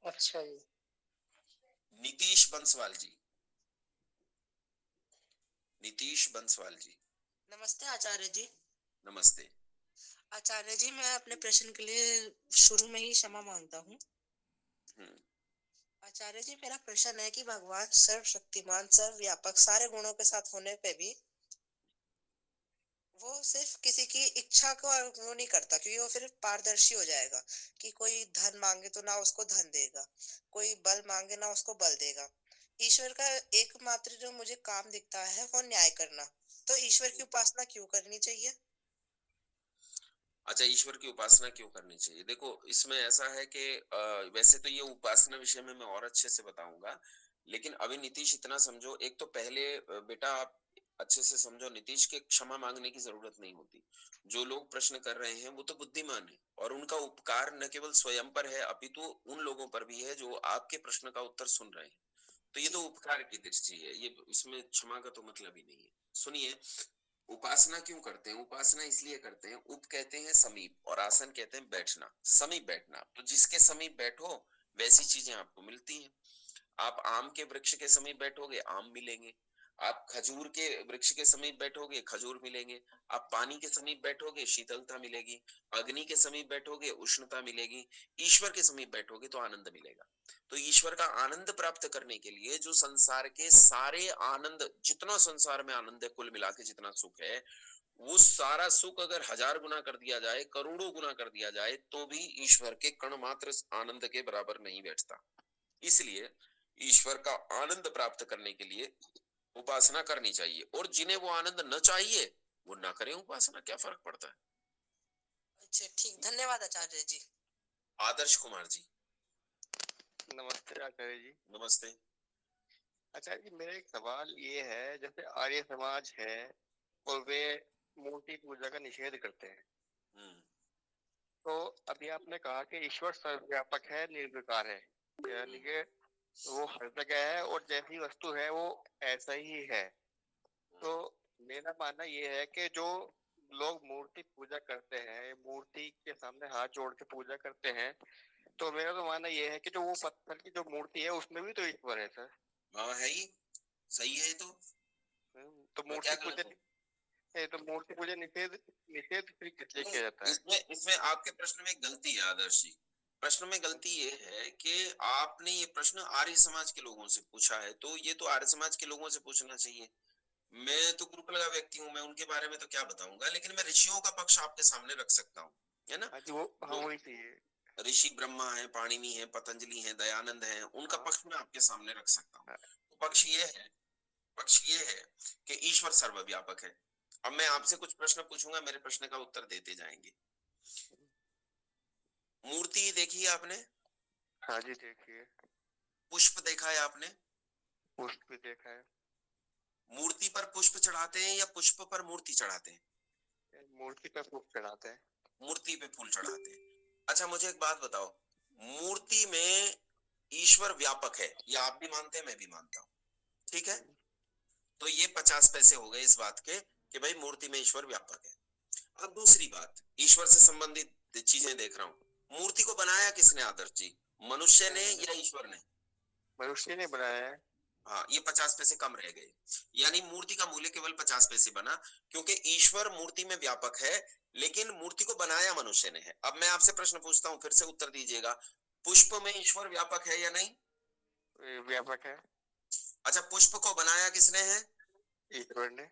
अच्छा जी। नीतीश बंसवाल जी। नीतीश बंसवाल जी। नमस्ते आचार्य जी। नमस्ते आचार्य जी, मैं अपने प्रश्न के लिए शुरू में ही क्षमा मांगता हूँ। आचार्य जी, मेरा प्रश्न है कि भगवान सर्वशक्तिमान, सर्वव्यापक, सारे गुणों के साथ होने पे भी वो सिर्फ किसी की इच्छा को वो नहीं करता, क्योंकि वो फिर पारदर्शी हो जाएगा कि कोई धन मांगे तो ना उसको धन देगा, कोई बल मांगे ना उसको बल देगा। ईश्वर का एकमात्र जो मुझे काम दिखता है वो न्याय करना। तो ईश्वर की उपासना क्यों करनी चाहिए? अच्छा, ईश्वर की उपासना क्यों करनी चाहिए? देखो, इसमें ऐसा है कि वैसे तो ये उपासना विषय में मैं और अच्छे से बताऊंगा, लेकिन अभी नीतीश इतना समझो। एक तो पहले बेटा आप अच्छे से समझो, नीतीश के क्षमा मांगने की जरूरत नहीं होती। जो लोग प्रश्न कर रहे हैं वो तो बुद्धिमान है, और उनका उपकार न केवल स्वयं पर है अपितु उन लोगों पर भी है जो आपके प्रश्न का उत्तर सुन रहे हैं। तो ये तो उपकार की दृष्टि है, ये इसमें क्षमा का तो मतलब ही नहीं है। सुनिए, उपासना क्यों करते हैं? उपासना इसलिए करते हैं, उप कहते हैं समीप, और आसन कहते हैं बैठना, समीप बैठना। तो जिसके समीप बैठो वैसी चीजें आपको मिलती हैं। आप आम के वृक्ष के समीप बैठोगे, आम मिलेंगे। आप खजूर के वृक्ष के समीप बैठोगे, खजूर मिलेंगे। आप पानी के समीप बैठोगे, शीतलता मिलेगी। अग्नि के समीप बैठोगे, उष्णता मिलेगी। ईश्वर के समीप बैठोगे तो आनंद मिलेगा। तो ईश्वर का आनंद प्राप्त करने के लिए जो संसार के सारे आनंद, जितना संसार में आनंद है कुल मिला के जितना सुख है, वो सारा सुख अगर 1000 गुना कर दिया जाए, करोड़ों गुना कर दिया जाए, तो भी ईश्वर के कण मात्र आनंद के बराबर नहीं बैठता। इसलिए ईश्वर का आनंद प्राप्त करने के लिए उपासना करनी चाहिए, और जिन्हें वो आनंद न चाहिए वो ना करें उपासना, क्या फर्क पड़ता है? अच्छा ठीक, धन्यवाद आचार्य जी। आदर्श कुमार जी। नमस्ते आचार्य जी। नमस्ते आचार्य जी, मेरा एक सवाल ये है, जैसे आर्य समाज है और वे मूर्ति पूजा का निषेध करते हैं, तो अभी आपने कहा कि ईश्वर सर्वव्यापक है, निर्विकार है, यानी कि वो हर जगह है और जैसी वस्तु है वो ऐसा ही है। तो मेरा मानना ये है कि जो लोग मूर्ति पूजा करते हैं, मूर्ति के सामने हाथ जोड़ के पूजा करते हैं, तो मेरा तो मानना ये है कि जो वो पत्थर की जो मूर्ति है उसमें भी तो ईश्वर है सर। हाँ है ही, सही है तो मूर्ति पूजा तो मूर्ति पूजा निषेध निषेध फिर किस लिए किया जाता है? इसमें आपके प्रश्न में गलती है आदर्श जी। प्रश्न में गलती ये है कि आपने ये प्रश्न आर्य समाज के लोगों से पूछा है, तो ये तो आर्य समाज के लोगों से पूछना चाहिए। मैं तो गुरुकुल का व्यक्ति हूँ, मैं उनके बारे में तो क्या बताऊंगा, लेकिन मैं ऋषियों का पक्ष आपके सामने रख सकता हूँ, है ना? वही चाहिए। ऋषि ब्रह्मा है, पाणिनि है, पतंजलि है, दयानंद है, उनका पक्ष में आपके सामने रख सकता हूँ। तो पक्ष ये है कि ईश्वर सर्वव्यापक है। अब मैं आपसे कुछ प्रश्न पूछूंगा, मेरे प्रश्न का उत्तर देते जाएंगे। मूर्ति देखी है आपने? हाँ जी देखिए। पुष्प देखा है आपने? पुष्प भी देखा है। मूर्ति पर पुष्प चढ़ाते हैं या पुष्प पर मूर्ति चढ़ाते हैं? मूर्ति पर पुष्प चढ़ाते हैं। मूर्ति पे फूल चढ़ाते हैं। अच्छा मुझे एक बात बताओ, मूर्ति में ईश्वर व्यापक है, ये आप भी मानते हैं, मैं भी मानता हूँ, ठीक है? तो ये 50 पैसे हो गए इस बात के कि भाई मूर्ति में ईश्वर व्यापक है। अब दूसरी बात, ईश्वर से संबंधित चीजें देख रहा हूँ, मूर्ति को बनाया किसने आदर्श जी? मनुष्य ने या ईश्वर ने? मनुष्य ने बनाया है। हाँ, ये 50 पैसे कम रह गए, यानी मूर्ति का मूल्य केवल 50 पैसे बना, क्योंकि ईश्वर मूर्ति में व्यापक है, लेकिन मूर्ति को बनाया मनुष्य ने है। अब मैं आपसे प्रश्न पूछता हूँ, फिर से उत्तर दीजिएगा, पुष्प में ईश्वर व्यापक है या नहीं? व्यापक है। अच्छा, पुष्प को बनाया किसने है? ईश्वर ने।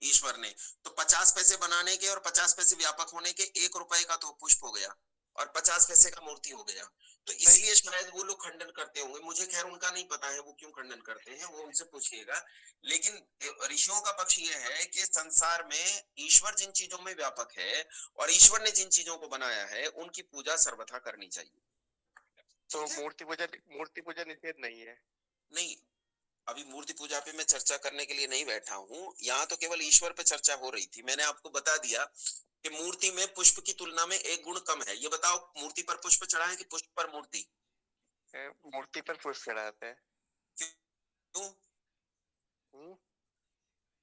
ईश्वर ने। तो 50 पैसे बनाने के और 50 पैसे व्यापक होने के, 1 रुपए का तो पुष्प हो गया और 50 पैसे का मूर्ति हो गया। तो इसलिए शायद वो लोग खंडन करते होंगे, मुझे खैर उनका नहीं पता है वो क्यों खंडन करते हैं, वो उनसे पूछिएगा। लेकिन ऋषियों का पक्ष ये है कि संसार में ईश्वर जिन चीजों में व्यापक है और ईश्वर ने जिन चीजों को बनाया है, उनकी पूजा सर्वथा करनी चाहिए। तो मूर्ति पूजा निषेध नहीं है? नहीं, अभी मूर्ति पूजा पे मैं चर्चा करने के लिए नहीं बैठा हूँ, यहाँ तो केवल ईश्वर पे चर्चा हो रही थी। मैंने आपको बता दिया कि मूर्ति में पुष्प की तुलना में एक गुण कम है। ये बताओ, मूर्ति पर पुष्प चढ़ाएं कि पुष्प पर मूर्ति? मूर्ति पर पुष्प चढ़ाते हैं। क्यों?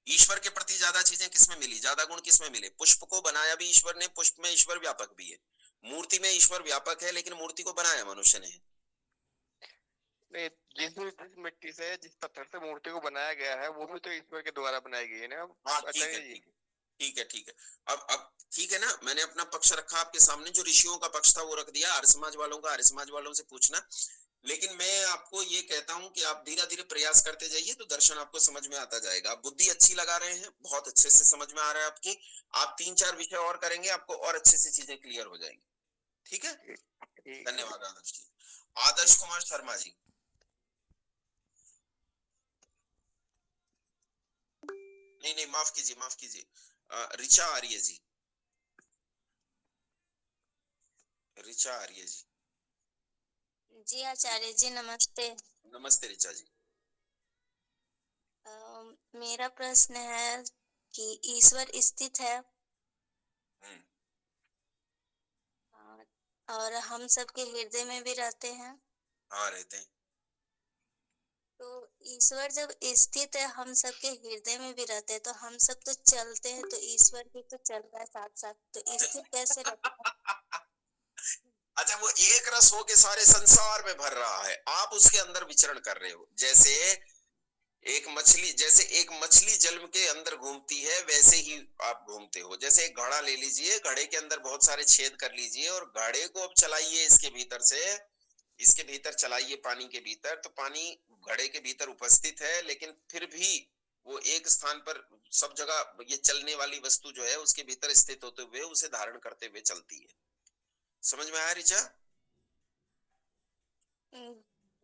ईश्वर के प्रति ज्यादा चीजें किसमें मिली, ज्यादा गुण किसमें मिले? पुष्प को बनाया भी ईश्वर ने, पुष्प में ईश्वर व्यापक भी है। मूर्ति में ईश्वर व्यापक है, लेकिन मूर्ति को बनाया मनुष्य ने है। नहीं, जिस मिट्टी से, जिस पत्थर से मूर्ति को बनाया गया है, वो भी तो ईश्वर के द्वारा बनाई गई है ना। हाँ ठीक है। अब ठीक है ना, मैंने अपना पक्ष रखा आपके सामने, जो ऋषियों का पक्ष था वो रख दिया, आर्य समाज वालों का आर्य समाज वालों से पूछना। लेकिन मैं आपको ये कहता हूं कि आप धीरे धीरे प्रयास करते जाइए, तो दर्शन आपको समझ में आता जाएगा। आप बुद्धि अच्छी लगा रहे हैं, बहुत अच्छे से समझ में आ रहा है आपकी। आप 3-4 विषय और करेंगे, आपको और अच्छे से चीजें क्लियर हो जाएंगी। ठीक है, धन्यवाद आदर्श जी। आदर्श कुमार शर्मा जी। नहीं, माफ कीजिए, ऋचा आर्य जी। ऋचा आर्य जी। जी आचार्य जी नमस्ते। नमस्ते ऋचा जी। मेरा प्रश्न है कि ईश्वर स्थित है और हम सबके हृदय में भी रहते हैं। हाँ, रहते हैं। तो ईश्वर जब स्थित है, हम सबके हृदय में भी रहते हैं, तो हम सब तो चलते हैं, तो ईश्वर भी तो चल रहा है साथ साथ, तो स्थित कैसे रहता है? अच्छा, वो एक रस हो के सारे संसार में भर रहा है, आप उसके अंदर विचरण कर रहे हो। जैसे एक मछली जल के अंदर घूमती है, वैसे ही आप घूमते हो। जैसे एक घड़ा ले लीजिए, घड़े के अंदर बहुत सारे छेद कर लीजिए और घड़े को अब चलाइए इसके भीतर चलाइए पानी के भीतर, तो पानी घड़े के भीतर उपस्थित है, लेकिन फिर भी वो एक स्थान पर, सब जगह ये चलने वाली वस्तु जो है उसके भीतर स्थित होते हुए उसे धारण करते हुए चलती है। समझ में आया ऋचा?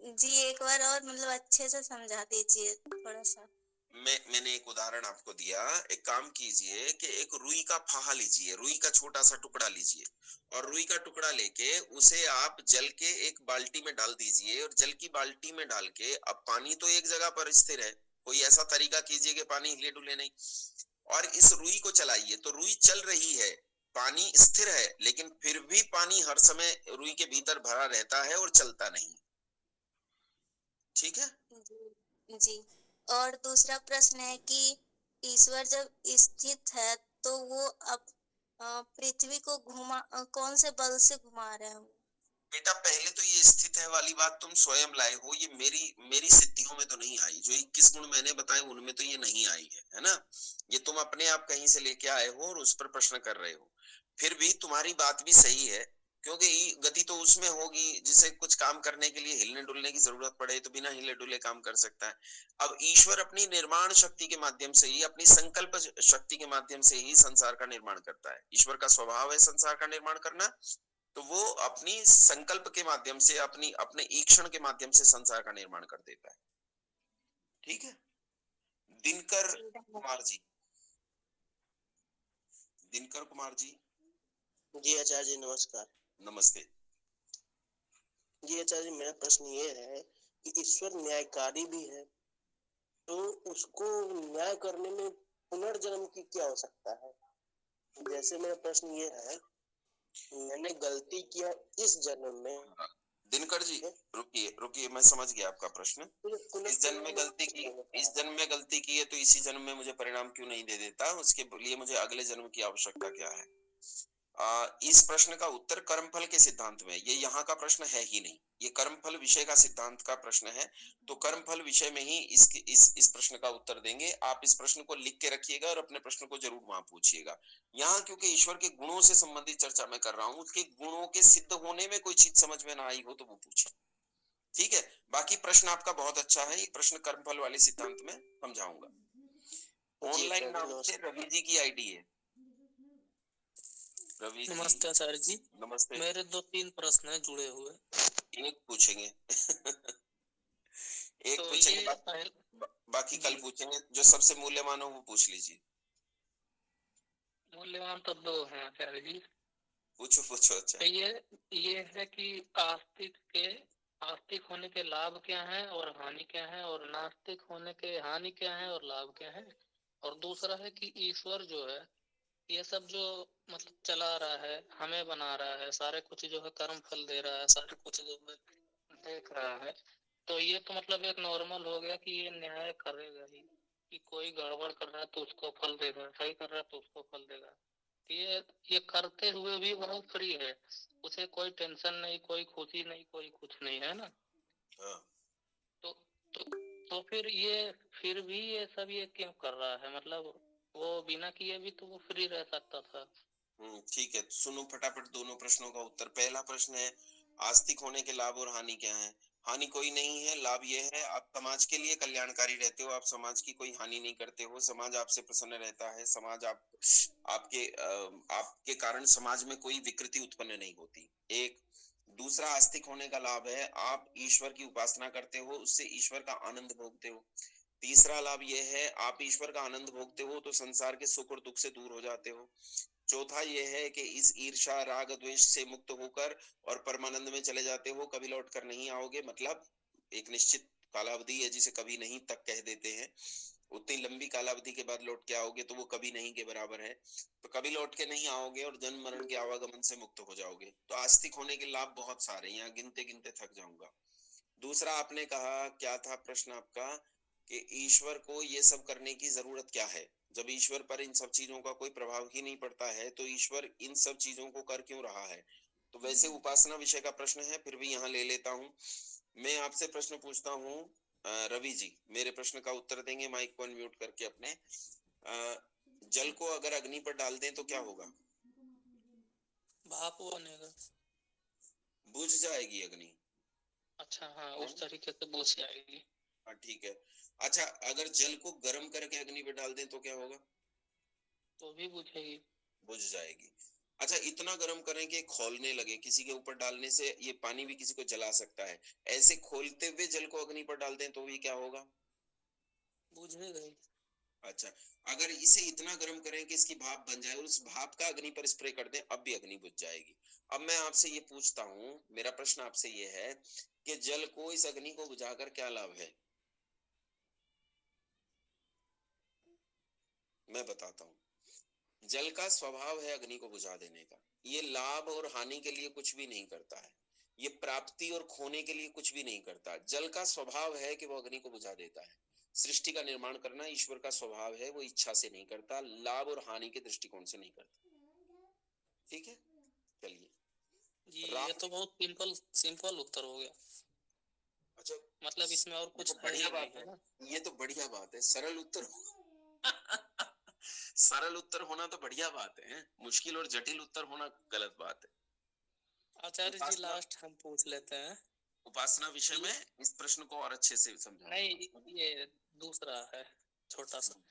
जी एक बार और मतलब अच्छे से समझा दीजिए थोड़ा सा। मैंने एक उदाहरण आपको दिया। एक काम कीजिए कि एक रुई का फाहा लीजिए, रुई का छोटा सा टुकड़ा लीजिए, और रुई का टुकड़ा लेके उसे आप जल के एक बाल्टी में डाल दीजिए, और जल की बाल्टी में डाल के, अब पानी तो एक जगह पर स्थिर है, कोई ऐसा तरीका कीजिए कि पानी हिले डुले नहीं, और इस रुई को चलाइए तो रुई चल रही है, पानी स्थिर है, लेकिन फिर भी पानी हर समय रुई के भीतर भरा रहता है और चलता नहीं। ठीक है जी। और दूसरा प्रश्न है कि ईश्वर जब स्थित है तो वो अब पृथ्वी को कौन से बल से घुमा रहे हैं? बेटा पहले तो ये स्थित है वाली बात तुम स्वयं लाए हो, ये मेरी सिद्धियों में तो नहीं आई। जो 21 गुण मैंने बताए उनमें तो ये नहीं आई है ना। ये तुम अपने आप कहीं से लेके आए हो और उस पर प्रश्न कर रहे हो। फिर भी तुम्हारी बात भी सही है, क्योंकि गति तो उसमें होगी जिसे कुछ काम करने के लिए हिलने डुलने की जरूरत पड़े तो बिना हिले डुले काम कर सकता है। अब ईश्वर अपनी निर्माण शक्ति के माध्यम से ही, अपनी संकल्प शक्ति के माध्यम से ही संसार का निर्माण करता है। ईश्वर का स्वभाव है संसार का निर्माण करना, तो वो अपनी संकल्प के माध्यम से, अपने ईक्षण के माध्यम से संसार का निर्माण कर देता है। ठीक है। दिनकर कुमार जी, दिनकर कुमार जी। जी आचार्य जी नमस्कार। नमस्ते। जी आचार्य जी, मेरा प्रश्न ये है कि ईश्वर न्यायकारी भी है, तो उसको न्याय करने में पुनर्जन्म की क्या आवश्यकता है? जैसे मेरा प्रश्न ये है, मैंने गलती किया इस जन्म में। दिनकर जी रुकिए, मैं समझ गया आपका प्रश्न। इस जन्म में गलती की है तो इसी जन्म में मुझे परिणाम क्यों नहीं दे देता, उसके लिए मुझे अगले जन्म की आवश्यकता क्या है? इस प्रश्न का उत्तर कर्मफल के सिद्धांत में, ये यहाँ का प्रश्न है ही नहीं, ये कर्मफल विषय का सिद्धांत का प्रश्न है। तो कर्मफल विषय में ही इस प्रश्न का उत्तर देंगे। आप इस प्रश्न को लिख के रखिएगा और अपने प्रश्न को जरूर वहां पूछिएगा। यहाँ क्योंकि ईश्वर के गुणों से संबंधित चर्चा मैं कर रहा हूँ, उसके गुणों के सिद्ध होने में कोई चीज समझ में ना आई हो तो वो पूछिए। ठीक है। बाकी प्रश्न आपका बहुत अच्छा है, ये प्रश्न कर्मफल वाले सिद्धांत में समझाऊंगा। ऑनलाइन नाम से रवि जी की आईडी है। रवि जी नमस्ते आचार्य जी। नमस्ते। मेरे 2-3 प्रश्न हैं जुड़े हुए। एक पूछेंगे एक तो पूछेंगे, बाकी कल पूछेंगे। जो सबसे मूल्यवान हो वो पूछ लीजिए। मूल्यवान तो 2 हैं आचार्य जी। पूछो। अच्छा, तो ये है कि आस्तिक होने के लाभ क्या हैं और हानि क्या है, और नास्तिक होने के हानि क्या है और लाभ क्या है। और दूसरा है कि ईश्वर जो है ये सब जो मतलब चला रहा है, हमें बना रहा है, सारे कुछ जो है कर्म फल दे रहा है, सारे कुछ जो है देख रहा है, तो ये तो मतलब एक नॉर्मल हो गया कि ये न्याय करेगा ही, कि कोई गड़बड़ कर रहा है तो उसको फल देगा, सही कर रहा है तो उसको फल देगा। ये करते हुए भी बहुत फ्री है, उसे कोई टेंशन नहीं, कोई खुशी नहीं, कोई कुछ नहीं, है ना। तो फिर भी ये सब ये क्यों कर रहा है? मतलब वो बिना किए भी तो वो फ्री रह सकता था। ठीक है, सुनो फटाफट दोनों प्रश्नों का उत्तर। पहला प्रश्न है आस्तिक होने के लाभ और हानि क्या है। हानि कोई नहीं है, लाभ ये है आप समाज के लिए कल्याणकारी रहते हो, आप समाज की कोई हानि नहीं करते हो, समाज आपसे प्रसन्न रहता है, समाज आपके कारण समाज में कोई विकृति उत्पन्न नहीं होती। एक दूसरा आस्तिक होने का लाभ है आप ईश्वर की उपासना करते हो, उससे ईश्वर का आनंद भोगते हो। तीसरा लाभ ये है आप ईश्वर का आनंद भोगते हो तो संसार के सुख और दुख से दूर हो जाते हो। चौथा ये है कि इस ईर्ष्या राग द्वेष से मुक्त होकर और परमानंद में चले जाते हो, कभी लौट कर नहीं आओगे। मतलब एक निश्चित कालावधि है जिसे कभी नहीं तक कह देते हैं, उतनी लंबी कालावधि के बाद लौट के आओगे तो वो कभी नहीं के बराबर है। तो कभी लौट के नहीं आओगे और जन्म मरण के आवागमन से मुक्त हो जाओगे। तो आस्तिक होने के लाभ बहुत सारे, यहाँ गिनते गिनते थक जाऊंगा। दूसरा आपने कहा, क्या था प्रश्न आपका, कि ईश्वर को ये सब करने की जरूरत क्या है। जब ईश्वर पर इन सब चीजों का कोई प्रभाव ही नहीं पड़ता है तो ईश्वर इन सब चीजों को कर क्यों रहा है। तो वैसे उपासना विषय का प्रश्न है, फिर भी यहाँ ले लेता हूँ। मैं आपसे प्रश्न पूछता हूँ, रवि जी मेरे प्रश्न का उत्तर देंगे माइक को अनम्यूट करके अपने। जल को अगर अग्नि पर डाल दें तो क्या होगा? भाप बनेगा, बुझ जाएगी अग्नि। अच्छा हाँ, उस तरीके से बुझ जाएगी। हाँ ठीक है। अच्छा, अगर जल को गर्म करके अग्नि पे डाल दें तो क्या होगा? तो भी बुझेगी, बुझ जाएगी। अच्छा, इतना गर्म करें कि खौलने लगे, किसी के ऊपर डालने से ये पानी भी किसी को जला सकता है, ऐसे खोलते हुए जल को अग्नि पर डाल दें तो भी क्या होगा? बुझेगा ही। अच्छा, अगर इसे इतना गर्म करें कि इसकी भाप बन जाए और उस भाप का अग्नि पर स्प्रे कर दें, अब भी अग्नि बुझ जाएगी। अब मैं आपसे ये पूछता हूँ, मेरा प्रश्न आपसे ये है कि जल को इस अग्नि को बुझाकर क्या लाभ है? मैं बताता हूँ। जल का स्वभाव है अग्नि को बुझा देने का, ये लाभ और हानि के लिए कुछ भी नहीं करता है, ये प्राप्ति और खोने के लिए कुछ भी नहीं करता। जल का स्वभाव है कि वो अग्नि को बुझा देता है। सृष्टि का निर्माण करना ईश्वर का स्वभाव है, वो इच्छा से नहीं करता, लाभ और हानि के दृष्टिकोण से नहीं करता। ठीक है, चलिए जी ये तो बहुत सिंपल उत्तर हो गया। अच्छा, मतलब इसमें और कुछ तो बढ़िया बात है ना, ये तो बढ़िया बात है, सरल उत्तर सरल उत्तर होना तो बढ़िया बात है, मुश्किल और जटिल उत्तर होना गलत बात है। आचार्य जी लास्ट हम पूछ लेते हैं, उपासना विषय में इस प्रश्न को और अच्छे से समझा। नहीं ये दूसरा है छोटा सा,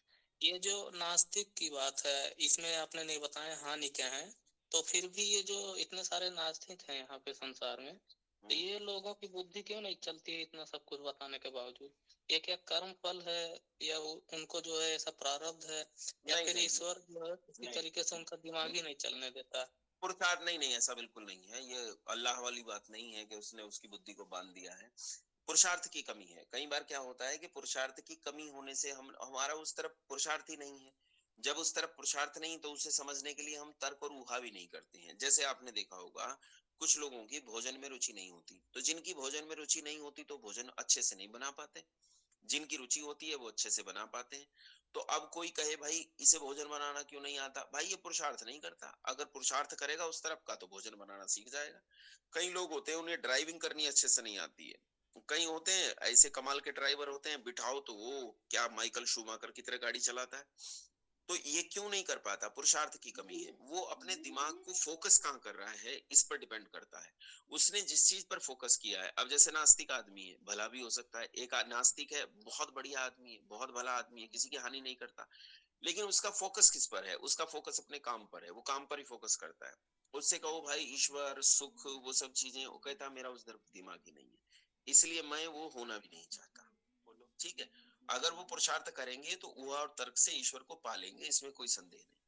ये जो नास्तिक की बात है इसमें आपने नहीं बताया हानि क्या है, तो फिर भी ये जो इतने सारे नास्तिक हैं यहाँ पे संसार में, तो ये लोगों की बुद्धि क्यों नहीं चलती है इतना सब कुछ बताने के बावजूद? ये क्या कर्म फल है या उनको जो है ऐसा प्रारब्ध है या फिर ईश्वर जो है किसी तरीके से उनका दिमाग ही नहीं चलने देता? पुरुषार्थ नहीं, ऐसा बिल्कुल नहीं है, ये अल्लाह वाली बात नहीं है कि उसने उसकी बुद्धि को बांध दिया है। पुरुषार्थ की कमी है। कई बार क्या होता है कि पुरुषार्थ की कमी होने से हमारा उस तरफ पुरुषार्थ ही नहीं है। जब उस तरफ पुरुषार्थ नहीं तो उसे समझने के लिए हम तर्क और ऊहा भी नहीं करते हैं। जैसे आपने देखा होगा कुछ लोगों की भोजन में रुचि नहीं होती, तो जिनकी भोजन में रुचि नहीं होती तो भोजन अच्छे से नहीं बना पाते, जिनकी रुचि होती है वो अच्छे से बना पाते हैं। तो अब कोई कहे भाई इसे भोजन बनाना क्यों नहीं आता, भाई ये पुरुषार्थ नहीं करता, अगर पुरुषार्थ करेगा उस तरफ का तो भोजन बनाना सीख जाएगा। कई लोग होते हैं उन्हें ड्राइविंग करनी अच्छे से नहीं आती है, कई होते हैं ऐसे कमाल के ड्राइवर होते हैं, बिठाओ तो वो क्या माइकल शूमाकर की तरह गाड़ी चलाता है। तो ये क्यों नहीं कर पाता? पुरुषार्थ की कमी है। वो अपने दिमाग को फोकस कहाँ कर रहा है इस पर डिपेंड करता है, उसने जिस चीज पर फोकस किया है। अब जैसे नास्तिक आदमी है, भला भी हो सकता है, एक नास्तिक है बहुत बढ़िया आदमी है, बहुत भला आदमी है, किसी की हानि नहीं करता, लेकिन उसका फोकस किस पर है? उसका फोकस अपने काम पर है, वो काम पर ही फोकस करता है। उससे कहो भाई ईश्वर सुख वो सब चीजें, वो कहता मेरा उस तरफ दिमाग ही नहीं है, इसलिए मैं वो होना भी नहीं चाहता। बोलो ठीक है, अगर वो पुरुषार्थ करेंगे तो ऊहा और तर्क से ईश्वर को पालेंगे, इसमें कोई संदेह नहीं।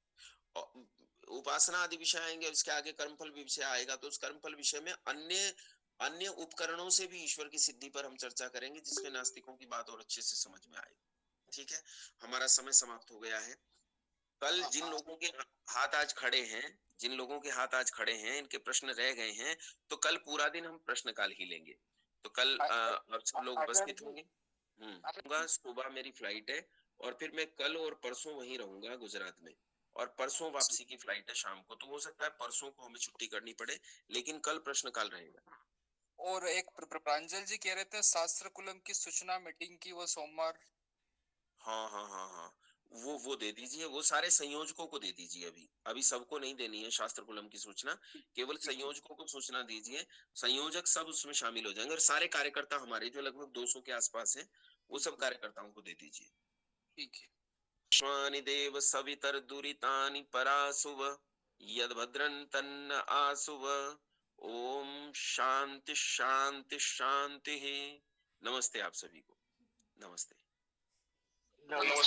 और उपासना आदि विषय आएंगे, उसके आगे कर्मफल विषय आएगा, तो उस कर्मफल विषय में अन्य उपकरणों से भी ईश्वर की सिद्धि पर हम चर्चा करेंगे, जिसमें नास्तिकों की बात और अच्छे से समझ में आएगी। ठीक है, हमारा समय समाप्त हो गया है। कल जिन लोगों के हाथ आज खड़े हैं, जिन लोगों के हाथ आज खड़े हैं, इनके प्रश्न रह गए हैं, तो कल पूरा दिन हम प्रश्न काल ही लेंगे। तो कल सब लोग उपस्थित होंगे। सुबह मेरी फ्लाइट है और फिर मैं कल और परसों वहीं रहूंगा गुजरात में, और परसों वापसी की फ्लाइट है शाम को, तो हो सकता है परसों को हमें छुट्टी करनी पड़े, लेकिन कल प्रश्न काल रहेगा। और एक प्रांजल जी कह रहे थे शास्त्र कुलम की सूचना मीटिंग की, वो सोमवार। हाँ, वो दे दीजिए, वो सारे संयोजकों को दे दीजिए, अभी सबको नहीं देनी है शास्त्र कुलम की सूचना, केवल संयोजकों को सूचना दीजिए। संयोजक सब उसमें शामिल हो जाएंगे, और सारे कार्यकर्ता हमारे जो लगभग 200 के आसपास हैं, वो सब कार्यकर्ताओं को दे दीजिए। ठीक है। विश्वानि देव सवितर दुरितानि परासुव यद भद्रं तन्न आसुव। ओम शांति शांति शांति। नमस्ते आप सभी को, नमस्ते।